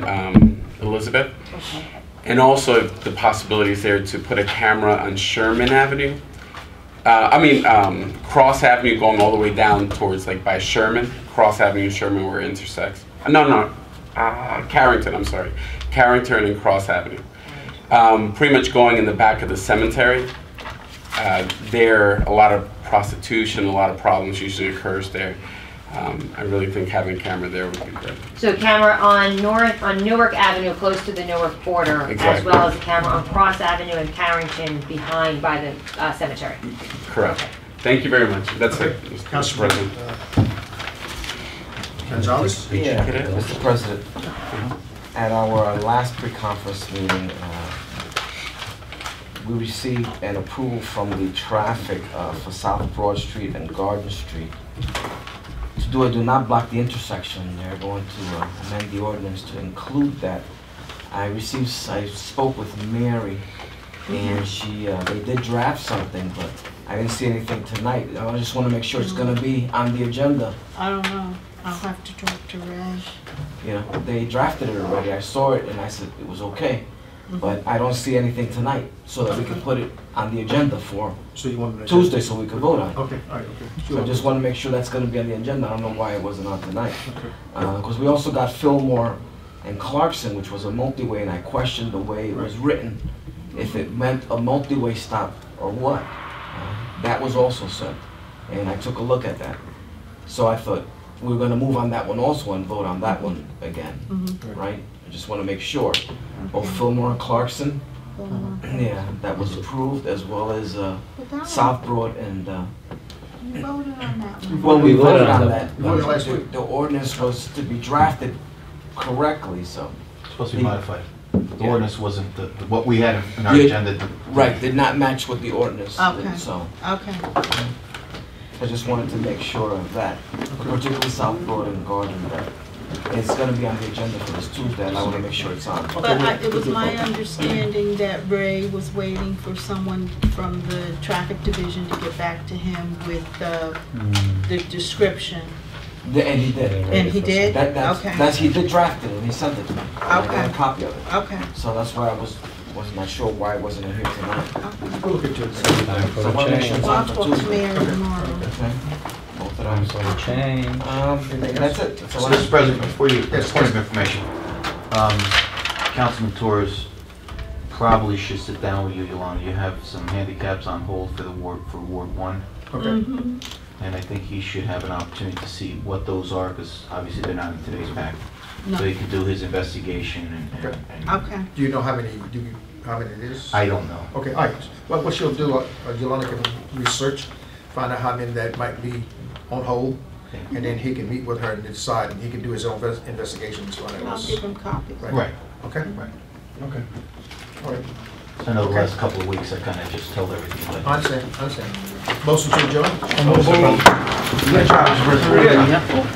Elizabeth. Okay. And also the possibilities there to put a camera on Sherman Avenue. Cross Avenue going all the way down towards like by Sherman, Cross Avenue and Sherman where it intersects. Carrington, I'm sorry. Carrington and Cross Avenue. Pretty much going in the back of the cemetery. There, a lot of prostitution, a lot of problems usually occurs there. I really think having a camera there would be great. So a camera on Newark Avenue, close to the Newark border, exactly. As well as a camera on Cross Avenue and Carrington behind by the cemetery. Correct. Okay. Thank you very much. That's it, Mr. President. Gonzalez? Yeah, Mr. President. At our last pre-conference meeting, we received an approval from the traffic for South Broad Street and Garden Street to do a do not block the intersection. They're going to amend the ordinance to include that. I spoke with Mary, and they did draft something, but I didn't see anything tonight. I just want to make sure it's going to be on the agenda. I don't know. I'll have to talk to Raj. You know, they drafted it already. I saw it and I said it was okay. But I don't see anything tonight, so that we can put it on the agenda for Tuesday so we can vote on it. Okay, all right, okay. So I just want to make sure that's going to be on the agenda. I don't know why it wasn't on tonight. Because we also got Fillmore and Clarkson, which was a multi-way, and I questioned the way it was written, if it meant a multi-way stop or what. That was also said, and I took a look at that. So I thought we were going to move on that one also and vote on that one again, right? I just want to make sure. Both Fillmore and Clarkson, yeah, that was approved, as well as South Broad and. We voted on that one. Well, we voted on that. The ordinance was to be drafted correctly, so. It's supposed to be modified. The ordinance wasn't what we had in our agenda. Right, did not match with the ordinance. Okay. So. Okay. I just wanted to make sure of that, particularly South Broad and Garden, that it's going to be on the agenda for this Tuesday, and I want to make sure it's on. But it was my understanding that Ray was waiting for someone from the traffic division to get back to him with the description. And he did. And he did? Okay. He did draft it, and he sent it to me. Okay. I got a copy of it. Okay. So that's why I was not sure why it wasn't in here tonight. We'll look into it. So I want to make sure it's on for Tuesday. Okay. Both of them. That's it. That's all I Mr. President, before you, just point of information. Councilman Torres probably should sit down with you, Yolanda. You have some handicaps on hold for Ward 1. Okay. And I think he should have an opportunity to see what those are, because obviously they're not in today's packet. No. So he can do his investigation and Okay. Do you know how many it is? I don't know. Okay, all right. Well, what she'll do, Yolanda can research, find out how many that might be on hold, and then he can meet with her and decide, and he can do his own investigations on it. I'll give him copies. Right. Okay? Right. Okay. All right. I know the last couple of weeks I kind of just told everything. I understand. Motion to adjourn? Good job, Mr. President.